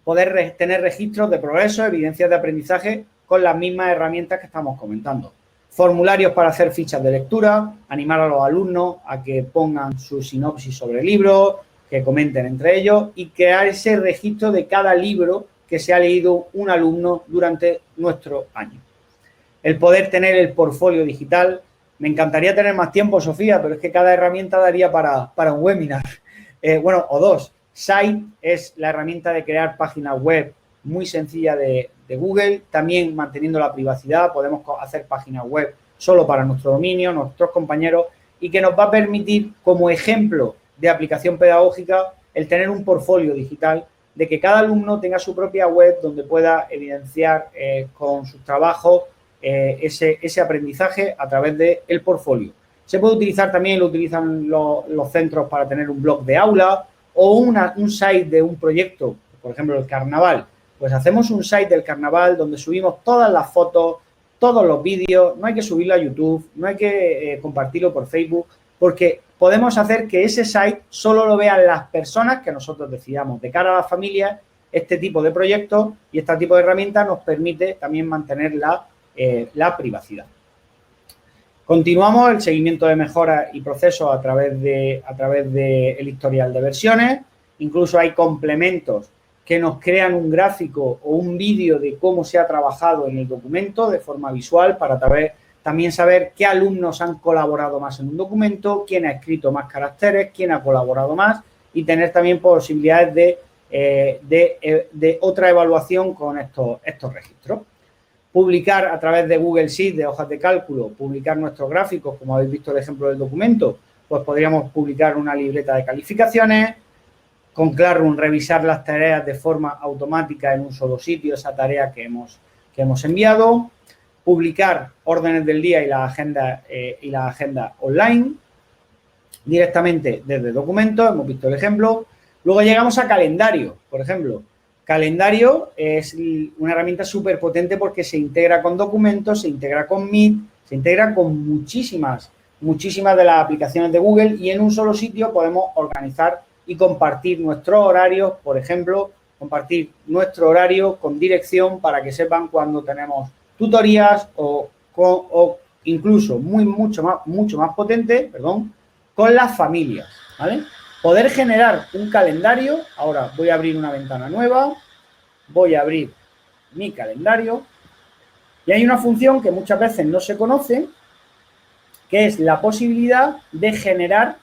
Speaker 2: poder tener registros de progreso, evidencias de aprendizaje con las mismas herramientas que estamos comentando. Formularios para hacer fichas de lectura, animar a los alumnos a que pongan su sinopsis sobre el libro, que comenten entre ellos y crear ese registro de cada libro que se ha leído un alumno durante nuestro año. El poder tener el portfolio digital. Me encantaría tener más tiempo, Sofía, pero es que cada herramienta daría para un webinar. Bueno, o dos. Site es la herramienta de crear páginas web muy sencilla de Google. También manteniendo la privacidad, podemos hacer páginas web solo para nuestro dominio, nuestros compañeros, y que nos va a permitir, como ejemplo de aplicación pedagógica, el tener un portfolio digital de que cada alumno tenga su propia web donde pueda evidenciar con sus trabajos ese aprendizaje a través del portfolio. Se puede utilizar también, lo utilizan los centros para tener un blog de aula o un site de un proyecto, por ejemplo, el carnaval. Pues hacemos un site del carnaval donde subimos todas las fotos, todos los vídeos, no hay que subirlo a YouTube, no hay que compartirlo por Facebook, porque podemos hacer que ese site solo lo vean las personas que nosotros decidamos. De cara a las familias, este tipo de proyectos y este tipo de herramientas nos permite también mantener la privacidad. Continuamos el seguimiento de mejoras y procesos a través del historial de versiones. Incluso hay complementos que nos crean un gráfico o un vídeo de cómo se ha trabajado en el documento de forma visual para también saber qué alumnos han colaborado más en un documento, quién ha escrito más caracteres, quién ha colaborado más y tener también posibilidades de otra evaluación con estos registros. Publicar a través de Google Sheets, de hojas de cálculo, publicar nuestros gráficos, como habéis visto el ejemplo del documento, pues podríamos publicar una libreta de calificaciones. Con Classroom, revisar las tareas de forma automática en un solo sitio, esa tarea que hemos enviado. Publicar órdenes del día y las agendas online directamente desde documentos, hemos visto el ejemplo. Luego llegamos a calendario, por ejemplo. Calendario es una herramienta súper potente porque se integra con documentos, se integra con Meet, se integra con muchísimas de las aplicaciones de Google y en un solo sitio podemos organizar y compartir nuestros horarios, por ejemplo, compartir nuestro horario con dirección para que sepan cuando tenemos tutorías o incluso mucho más potente, con las familias, ¿vale? Poder generar un calendario. Ahora voy a abrir una ventana nueva, voy a abrir mi calendario y hay una función que muchas veces no se conoce, que es la posibilidad de generar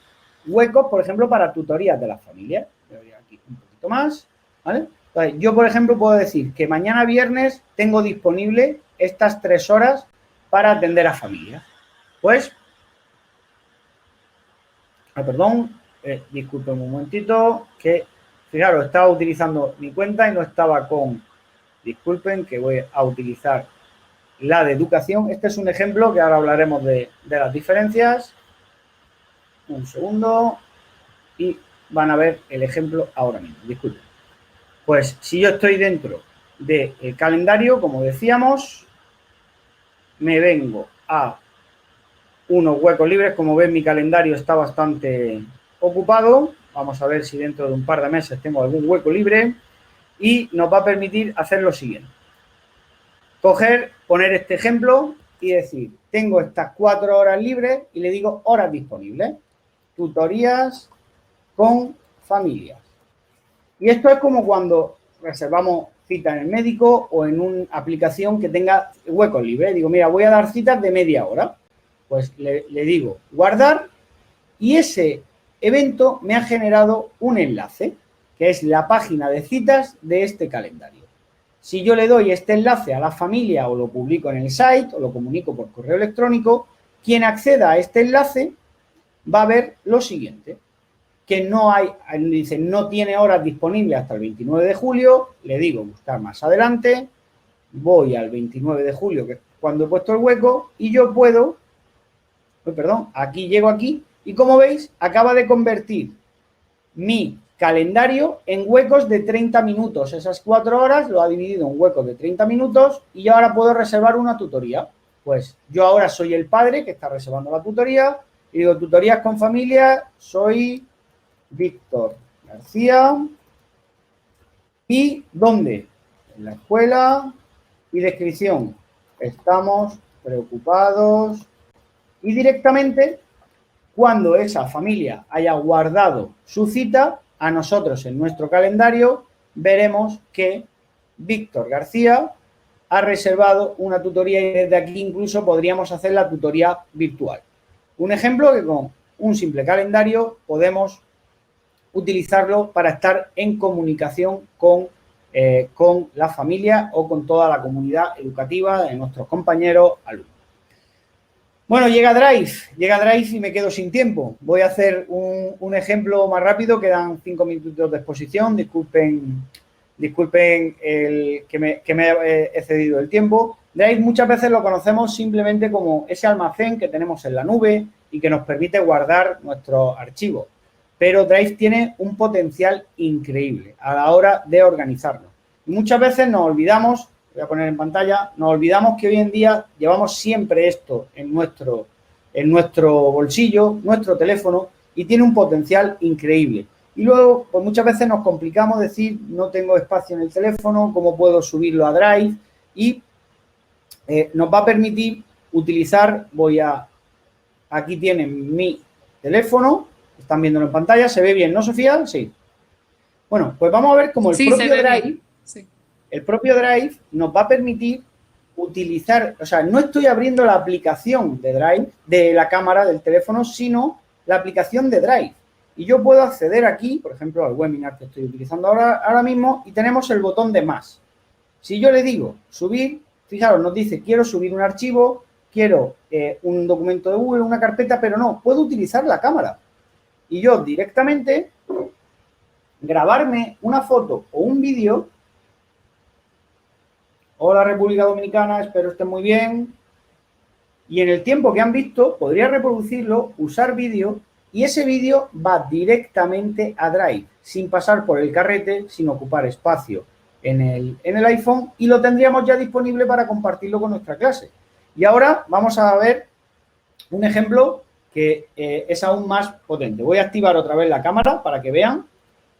Speaker 2: huecos, por ejemplo, para tutorías de las familias. Voy aquí un poquito más, ¿vale? Entonces, yo, por ejemplo, puedo decir que mañana viernes tengo disponible estas 3 horas para atender a familias. Pues, disculpen un momentito, que, fijaros, estaba utilizando mi cuenta y no estaba disculpen, que voy a utilizar la de educación. Este es un ejemplo que ahora hablaremos de las diferencias. Un segundo y van a ver el ejemplo ahora mismo, disculpen. Pues si yo estoy dentro del calendario, como decíamos, me vengo a unos huecos libres. Como ven, mi calendario está bastante ocupado. Vamos a ver si dentro de un par de meses tengo algún hueco libre y nos va a permitir hacer lo siguiente. Poner este ejemplo y decir, tengo estas 4 horas libres y le digo horas disponibles. Tutorías con familias. Y esto es como cuando reservamos cita en el médico o en una aplicación que tenga huecos libres. Digo, mira, voy a dar citas de media hora. Pues le digo guardar y ese evento me ha generado un enlace, que es la página de citas de este calendario. Si yo le doy este enlace a la familia o lo publico en el site o lo comunico por correo electrónico, quien acceda a este enlace va a ver lo siguiente, que no tiene horas disponibles hasta el 29 de julio, le digo buscar más adelante, voy al 29 de julio, que es cuando he puesto el hueco, y yo puedo, llego aquí, y como veis, acaba de convertir mi calendario en huecos de 30 minutos. Esas 4 horas lo ha dividido en huecos de 30 minutos y yo ahora puedo reservar una tutoría. Pues yo ahora soy el padre que está reservando la tutoría, y digo, tutorías con familia, soy Víctor García. ¿Y dónde? En la escuela. Y descripción. Estamos preocupados. Y directamente, cuando esa familia haya guardado su cita, a nosotros en nuestro calendario veremos que Víctor García ha reservado una tutoría y desde aquí incluso podríamos hacer la tutoría virtual. Un ejemplo que con un simple calendario podemos utilizarlo para estar en comunicación con la familia o con toda la comunidad educativa de nuestros compañeros alumnos. Bueno, llega Drive y me quedo sin tiempo. Voy a hacer un ejemplo más rápido, quedan 5 minutos de exposición, disculpen que me he excedido el tiempo. Drive muchas veces lo conocemos simplemente como ese almacén que tenemos en la nube, y que nos permite guardar nuestros archivos. Pero Drive tiene un potencial increíble a la hora de organizarlo. Y muchas veces nos olvidamos, voy a poner en pantalla, nos olvidamos que hoy en día llevamos siempre esto en nuestro bolsillo, nuestro teléfono, y tiene un potencial increíble. Y luego, pues muchas veces nos complicamos decir, no tengo espacio en el teléfono, ¿cómo puedo subirlo a Drive? Y nos va a permitir utilizar, aquí tienen mi teléfono, están viéndolo en pantalla, ¿se ve bien, no, Sofía? Sí. Bueno, pues vamos a ver cómo el propio Drive, sí, el propio Drive nos va a permitir utilizar, o sea, no estoy abriendo la aplicación de Drive, de la cámara del teléfono, sino la aplicación de Drive. Y yo puedo acceder aquí, por ejemplo, al webinar que estoy utilizando ahora mismo, y tenemos el botón de más. Si yo le digo subir, fijaros, nos dice quiero subir un archivo, quiero un documento de Google, una carpeta, pero no, puedo utilizar la cámara. Y yo directamente grabarme una foto o un vídeo. Hola República Dominicana, espero estén muy bien. Y en el tiempo que han visto, podría reproducirlo, usar vídeo, y ese vídeo va directamente a Drive, sin pasar por el carrete, sin ocupar espacio en el iPhone, y lo tendríamos ya disponible para compartirlo con nuestra clase. Y ahora vamos a ver un ejemplo que es aún más potente. Voy a activar otra vez la cámara para que vean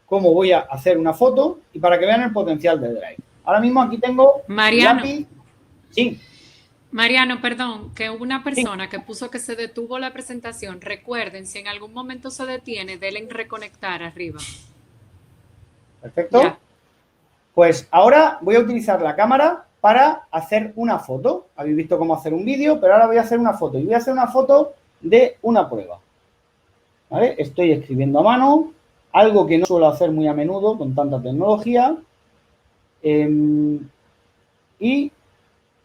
Speaker 2: cómo voy a hacer una foto y para que vean el potencial de Drive. Ahora mismo aquí tengo
Speaker 1: Mariano.
Speaker 2: lápiz. Sí.
Speaker 1: Mariano, perdón, que hubo una persona que puso que se detuvo la presentación. Recuerden, si en algún momento se detiene, denle en reconectar arriba.
Speaker 2: Perfecto. Ya. Pues ahora voy a utilizar la cámara para hacer una foto. Habéis visto cómo hacer un vídeo, pero ahora voy a hacer una foto. Y voy a hacer una foto de una prueba. ¿Vale? Estoy escribiendo a mano, algo que no suelo hacer muy a menudo con tanta tecnología. Y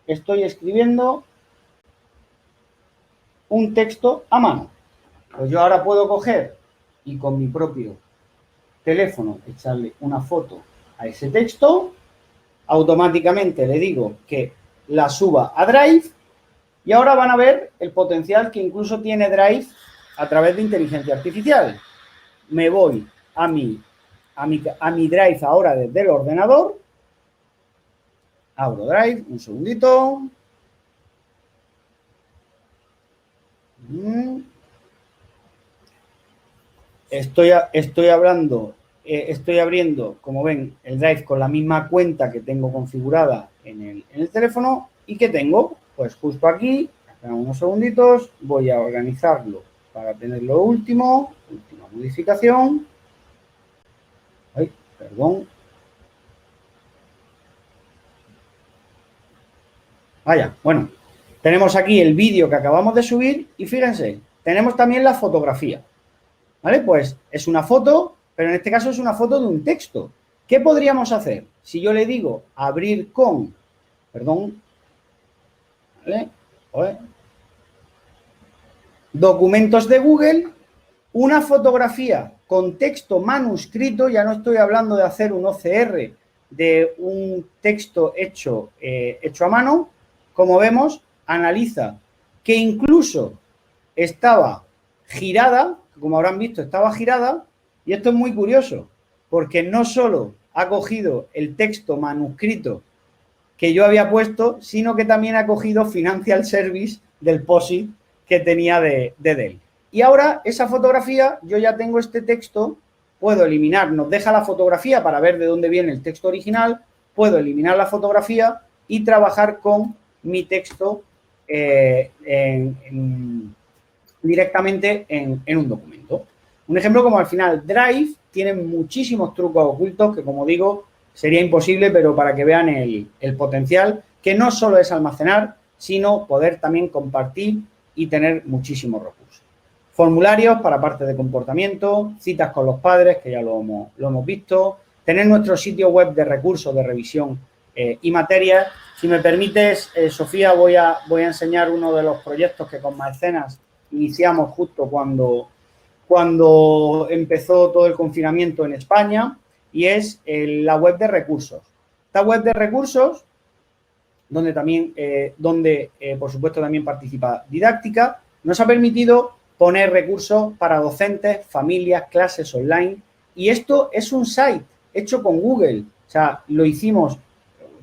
Speaker 2: estoy escribiendo un texto a mano. Pues yo ahora puedo coger y con mi propio teléfono echarle una foto a ese texto. Automáticamente le digo que la suba a Drive y ahora van a ver el potencial que incluso tiene Drive a través de inteligencia artificial. Me voy a mi Drive ahora desde el ordenador. Abro Drive, un segundito. Estoy abriendo, como ven, el Drive con la misma cuenta que tengo configurada en el teléfono. ¿Y qué tengo? Pues justo aquí, unos segunditos, voy a organizarlo para tener lo última modificación. Ay, perdón. Vaya, bueno, tenemos aquí el vídeo que acabamos de subir y fíjense, tenemos también la fotografía, ¿vale? Pues es una foto, pero en este caso es una foto de un texto. ¿Qué podríamos hacer? Si yo le digo abrir con, perdón, ¿vale? Documentos de Google, una fotografía con texto manuscrito, ya no estoy hablando de hacer un OCR de un texto hecho a mano. Como vemos, analiza que incluso estaba girada, como habrán visto, estaba girada, y esto es muy curioso, porque no solo ha cogido el texto manuscrito que yo había puesto, sino que también ha cogido Financial Service del POSIT que tenía de Dell. Y ahora esa fotografía, yo ya tengo este texto, puedo eliminar, nos deja la fotografía para ver de dónde viene el texto original, puedo eliminar la fotografía y trabajar con mi texto directamente en un documento. Un ejemplo como al final, Drive tiene muchísimos trucos ocultos que, como digo, sería imposible, pero para que vean el potencial, que no solo es almacenar, sino poder también compartir y tener muchísimos recursos. Formularios para parte de comportamiento, citas con los padres, que ya lo hemos visto, tener nuestro sitio web de recursos de revisión y materias. Si me permites, Sofía, voy a enseñar uno de los proyectos que con Maecenas iniciamos justo cuando empezó todo el confinamiento en España, y es la web de recursos. Esta web de recursos, donde por supuesto también participa Didáctica, nos ha permitido poner recursos para docentes, familias, clases online. Y esto es un site hecho con Google. O sea, lo hicimos,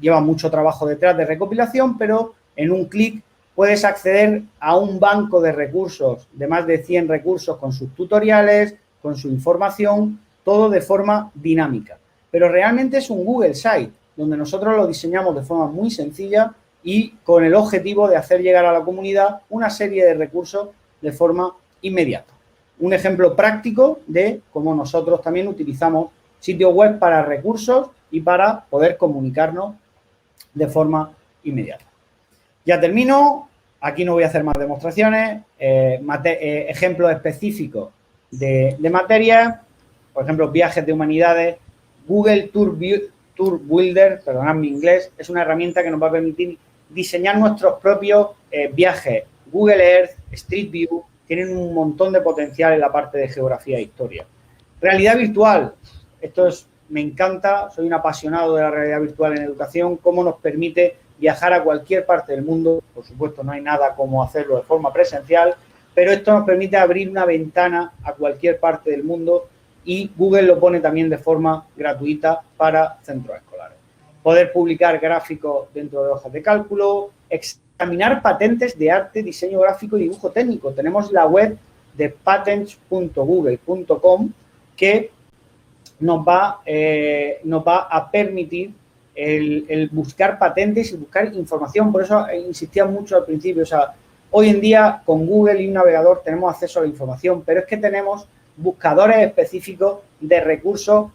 Speaker 2: lleva mucho trabajo detrás de recopilación, pero en un clic puedes acceder a un banco de recursos, de más de 100 recursos con sus tutoriales, con su información, todo de forma dinámica. Pero realmente es un Google Site, donde nosotros lo diseñamos de forma muy sencilla y con el objetivo de hacer llegar a la comunidad una serie de recursos de forma inmediata. Un ejemplo práctico de cómo nosotros también utilizamos sitios web para recursos y para poder comunicarnos de forma inmediata. Ya termino, aquí no voy a hacer más demostraciones, ejemplos específicos de materia, por ejemplo, viajes de humanidades. Google Tour Builder, perdonad mi inglés, es una herramienta que nos va a permitir diseñar nuestros propios viajes. Google Earth, Street View, tienen un montón de potencial en la parte de geografía e historia. Realidad virtual, me encanta, soy un apasionado de la realidad virtual en educación, cómo nos permite viajar a cualquier parte del mundo. Por supuesto, no hay nada como hacerlo de forma presencial, pero esto nos permite abrir una ventana a cualquier parte del mundo y Google lo pone también de forma gratuita para centros escolares. Poder publicar gráficos dentro de hojas de cálculo, examinar patentes de arte, diseño gráfico y dibujo técnico. Tenemos la web de patents.google.com que nos va a permitir el buscar patentes y buscar información. Por eso insistía mucho al principio. O sea, hoy en día con Google y un navegador tenemos acceso a la información, pero es que tenemos buscadores específicos de recursos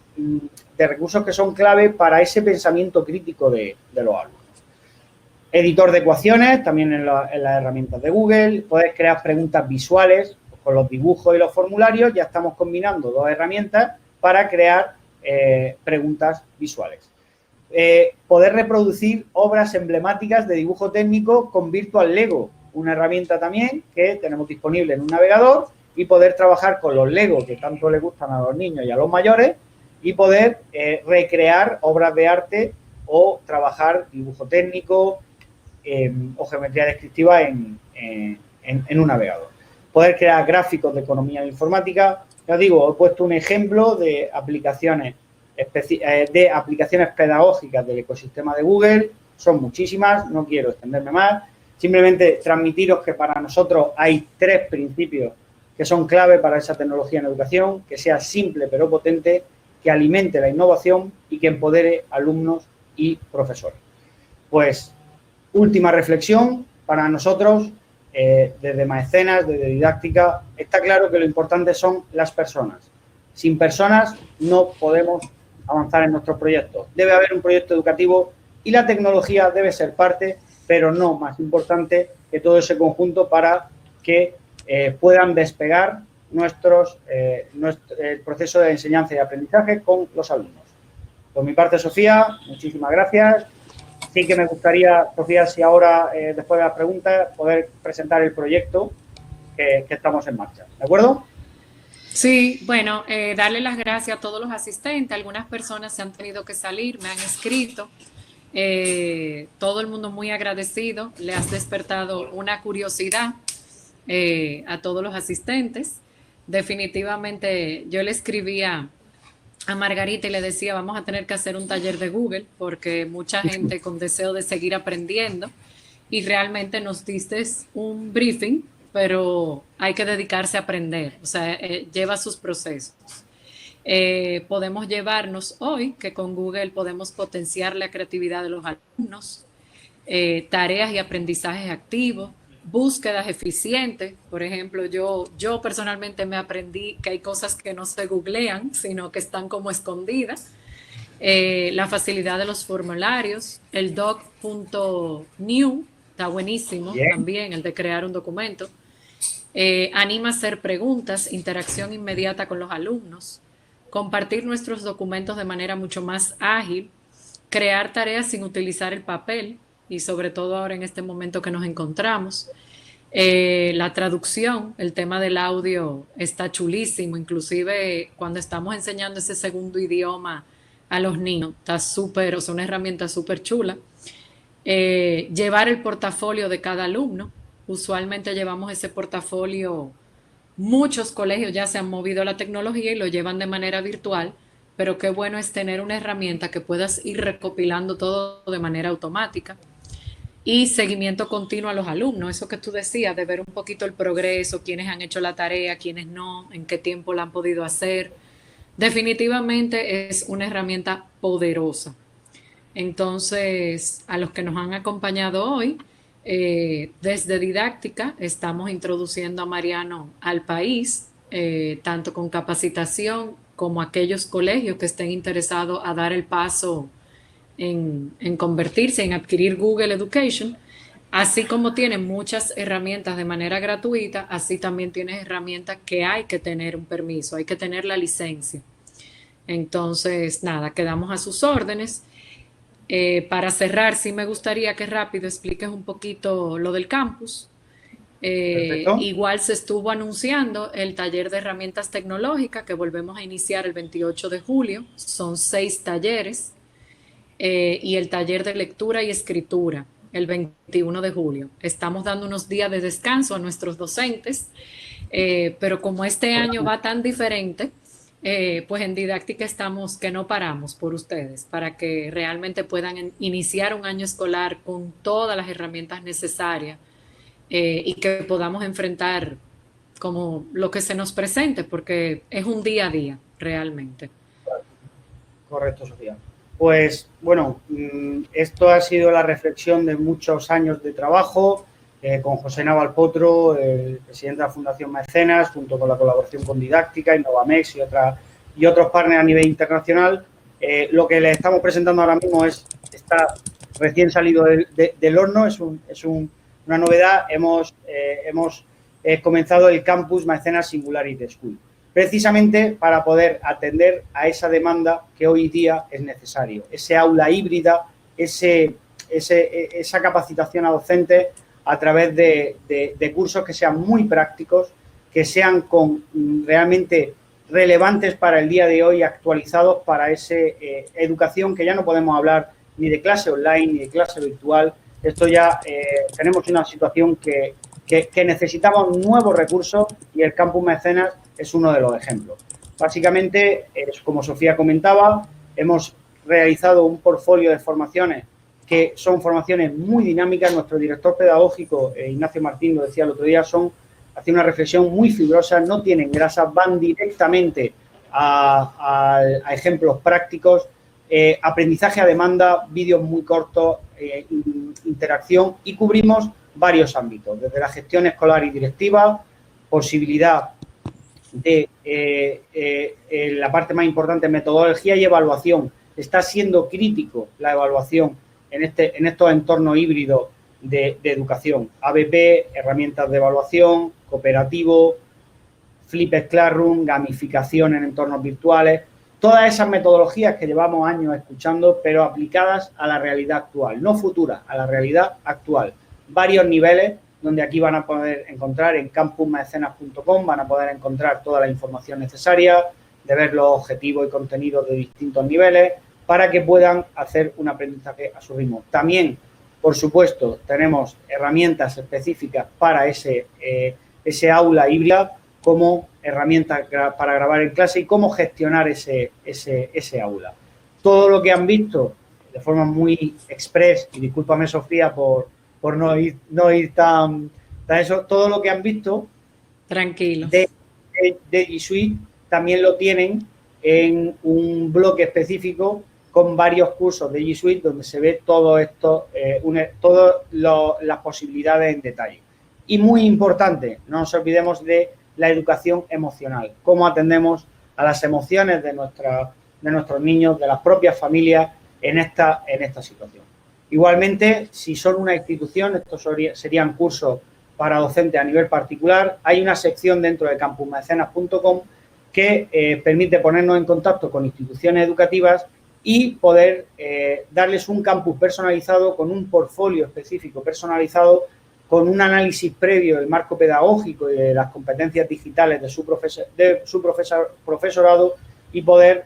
Speaker 2: que son clave para ese pensamiento crítico de los alumnos. Editor de ecuaciones, también en las herramientas de Google. Puedes crear preguntas visuales con los dibujos y los formularios. Ya estamos combinando dos herramientas para crear preguntas visuales. Poder reproducir obras emblemáticas de dibujo técnico con Virtual Lego, una herramienta también que tenemos disponible en un navegador, y poder trabajar con los Lego que tanto les gustan a los niños y a los mayores y poder recrear obras de arte o trabajar dibujo técnico o geometría descriptiva en un navegador. Poder crear gráficos de economía e informática. Ya os digo, he puesto un ejemplo de aplicaciones pedagógicas del ecosistema de Google. Son muchísimas, no quiero extenderme más. Simplemente transmitiros que para nosotros hay 3 principios que son clave para esa tecnología en educación: que sea simple pero potente, que alimente la innovación y que empodere alumnos y profesores. Pues, última reflexión para nosotros, desde Maecenas, desde Didáctica, está claro que lo importante son las personas. Sin personas no podemos avanzar en nuestros proyectos. Debe haber un proyecto educativo y la tecnología debe ser parte, pero no más importante que todo ese conjunto para que puedan despegar el proceso de enseñanza y aprendizaje con los alumnos. Por mi parte, Sofía, muchísimas gracias. Sí que me gustaría, Sofía, si ahora, después de las preguntas, poder presentar el proyecto que estamos en marcha. ¿De acuerdo?
Speaker 1: Sí, bueno, darle las gracias a todos los asistentes. Algunas personas se han tenido que salir, me han escrito. Todo el mundo muy agradecido. Le has despertado una curiosidad a todos los asistentes. Definitivamente yo le escribía a Margarita y le decía, vamos a tener que hacer un taller de Google porque mucha gente con deseo de seguir aprendiendo, y realmente nos diste un briefing, pero hay que dedicarse a aprender, o sea, lleva sus procesos. Podemos llevarnos hoy que con Google podemos potenciar la creatividad de los alumnos, tareas y aprendizajes activos, búsquedas eficientes. Por ejemplo, yo personalmente me aprendí que hay cosas que no se googlean, sino que están como escondidas. La facilidad de los formularios, el doc.new está buenísimo. Bien. También el de crear un documento. Anima a hacer preguntas, interacción inmediata con los alumnos, compartir nuestros documentos de manera mucho más ágil, crear tareas sin utilizar el papel, y sobre todo ahora en este momento que nos encontramos. La traducción, el tema del audio está chulísimo, inclusive cuando estamos enseñando ese segundo idioma a los niños, está súper, o sea, una herramienta súper chula. Llevar el portafolio de cada alumno. Usualmente llevamos ese portafolio Muchos colegios ya se han movido a la tecnología y lo llevan de manera virtual, pero qué bueno es tener una herramienta que puedas ir recopilando todo de manera automática y seguimiento continuo a los alumnos. Eso que tú decías, de ver un poquito el progreso, quiénes han hecho la tarea, quiénes no, en qué tiempo la han podido hacer. Definitivamente es una herramienta poderosa. Entonces, a los que nos han acompañado hoy, desde Didáctica, estamos introduciendo a Mariano al país, tanto con capacitación como aquellos colegios que estén interesados a dar el paso en convertirse, en adquirir Google Education. Así como tienen muchas herramientas de manera gratuita, así también tienes herramientas que hay que tener un permiso, hay que tener la licencia. Entonces, nada, quedamos a sus órdenes. Para cerrar, sí me gustaría que rápido expliques un poquito lo del campus.
Speaker 2: Perfecto.
Speaker 1: Igual se estuvo anunciando el taller de herramientas tecnológicas que volvemos a iniciar el 28 de julio. Son 6 talleres y el taller de lectura y escritura el 21 de julio. Estamos dando unos días de descanso a nuestros docentes, pero como este año va tan diferente, pues en Didáctica estamos que no paramos por ustedes para que realmente puedan iniciar un año escolar con todas las herramientas necesarias y que podamos enfrentar como lo que se nos presente, porque es un día a día realmente.
Speaker 2: Correcto, Sofía. Pues bueno, esto ha sido la reflexión de muchos años de trabajo con José Navalpotro, el presidente de la Fundación Mecenas, junto con la colaboración con Didáctica, Innovamex y otros partners a nivel internacional. Lo que les estamos presentando ahora mismo está recién salido del horno, es una novedad. Hemos comenzado el campus Mecenas Singularity School, precisamente para poder atender a esa demanda que hoy día es necesario, ese aula híbrida, esa capacitación a docentes a través de cursos que sean muy prácticos, que sean realmente relevantes para el día de hoy, actualizados para esa educación que ya no podemos hablar ni de clase online ni de clase virtual. Esto ya tenemos una situación que necesitamos nuevos recursos y el Campus Mecenas es uno de los ejemplos. Básicamente, como Sofía comentaba, hemos realizado un portfolio de formaciones que son formaciones muy dinámicas. Nuestro director pedagógico, Ignacio Martín, lo decía el otro día, hace una reflexión muy fibrosa, no tienen grasa, van directamente a ejemplos prácticos, aprendizaje a demanda, vídeos muy cortos, interacción, y cubrimos varios ámbitos, desde la gestión escolar y directiva, posibilidad de la parte más importante, metodología y evaluación. Está siendo crítico la evaluación en estos entornos híbridos de educación. ABP, herramientas de evaluación, cooperativo, Flipped Classroom, gamificación en entornos virtuales, todas esas metodologías que llevamos años escuchando, pero aplicadas a la realidad actual, no futura, a la realidad actual. Varios niveles donde aquí van a poder encontrar en campusmecenas.com, van a poder encontrar toda la información necesaria, de ver los objetivos y contenidos de distintos niveles para que puedan hacer un aprendizaje a su ritmo. También, por supuesto, tenemos herramientas específicas para ese aula híbrida, como herramientas para grabar en clase y cómo gestionar ese aula. Todo lo que han visto de forma muy express, y discúlpame, Sofía, por no ir tan eso, todo lo que han visto
Speaker 1: Tranquilo
Speaker 2: de G Suite también lo tienen en un bloque específico con varios cursos de G Suite donde se ve todo esto, todas las posibilidades en detalle. Y muy importante, no nos olvidemos de la educación emocional, cómo atendemos a las emociones de nuestros niños, de las propias familias en esta situación. Igualmente, si son una institución, estos serían cursos para docentes a nivel particular. Hay una sección dentro de campusmecenas.com que permite ponernos en contacto con instituciones educativas y poder darles un campus personalizado con un portfolio específico personalizado, con un análisis previo del marco pedagógico y de las competencias digitales de su profesorado y poder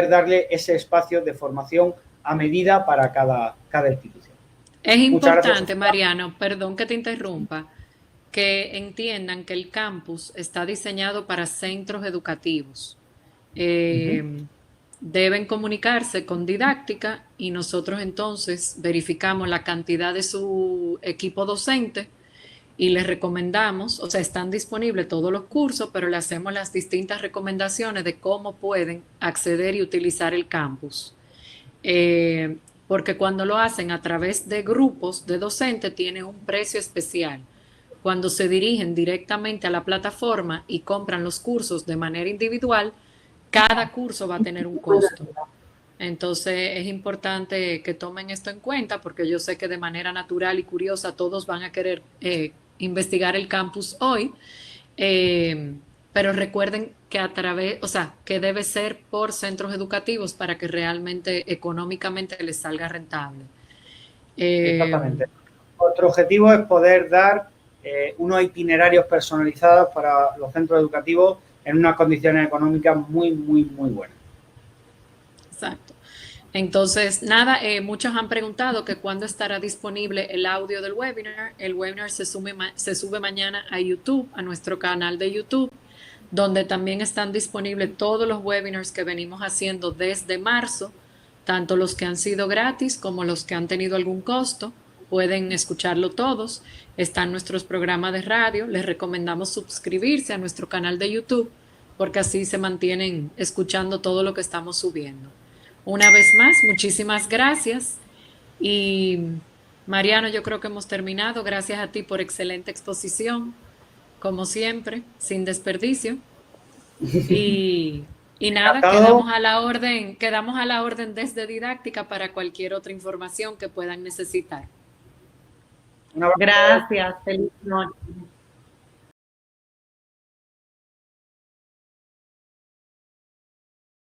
Speaker 2: darle ese espacio de formación a medida para cada institución.
Speaker 1: Es importante, Mariano, perdón que te interrumpa, que entiendan que el campus está diseñado para centros educativos. Deben comunicarse con didáctica y nosotros entonces verificamos la cantidad de su equipo docente y les recomendamos, o sea, están disponibles todos los cursos, pero le hacemos las distintas recomendaciones de cómo pueden acceder y utilizar el campus. Porque cuando lo hacen a través de grupos de docentes tiene un precio especial. Cuando se dirigen directamente a la plataforma y compran los cursos de manera individual, cada curso va a tener un costo. Entonces es importante que tomen esto en cuenta porque yo sé que de manera natural y curiosa todos van a querer investigar el campus hoy, pero recuerden que a través, o sea, que debe ser por centros educativos para que realmente económicamente les salga rentable.
Speaker 2: Exactamente. Otro objetivo es poder dar unos itinerarios personalizados para los centros educativos en unas condiciones económicas muy, muy, muy buenas.
Speaker 1: Exacto. Entonces, nada, muchos han preguntado que cuándo estará disponible el audio del webinar. El webinar se sube mañana a YouTube, a nuestro canal de YouTube, donde también están disponibles todos los webinars que venimos haciendo desde marzo, tanto los que han sido gratis como los que han tenido algún costo. Pueden escucharlo todos. Están nuestros programas de radio. Les recomendamos suscribirse a nuestro canal de YouTube porque así se mantienen escuchando todo lo que estamos subiendo. Una vez más, muchísimas gracias. Y Mariano, yo creo que hemos terminado. Gracias a ti por excelente exposición, como siempre, sin desperdicio. Y nada, quedamos a la orden desde didáctica para cualquier otra información que puedan necesitar.
Speaker 3: Gracias, feliz noche.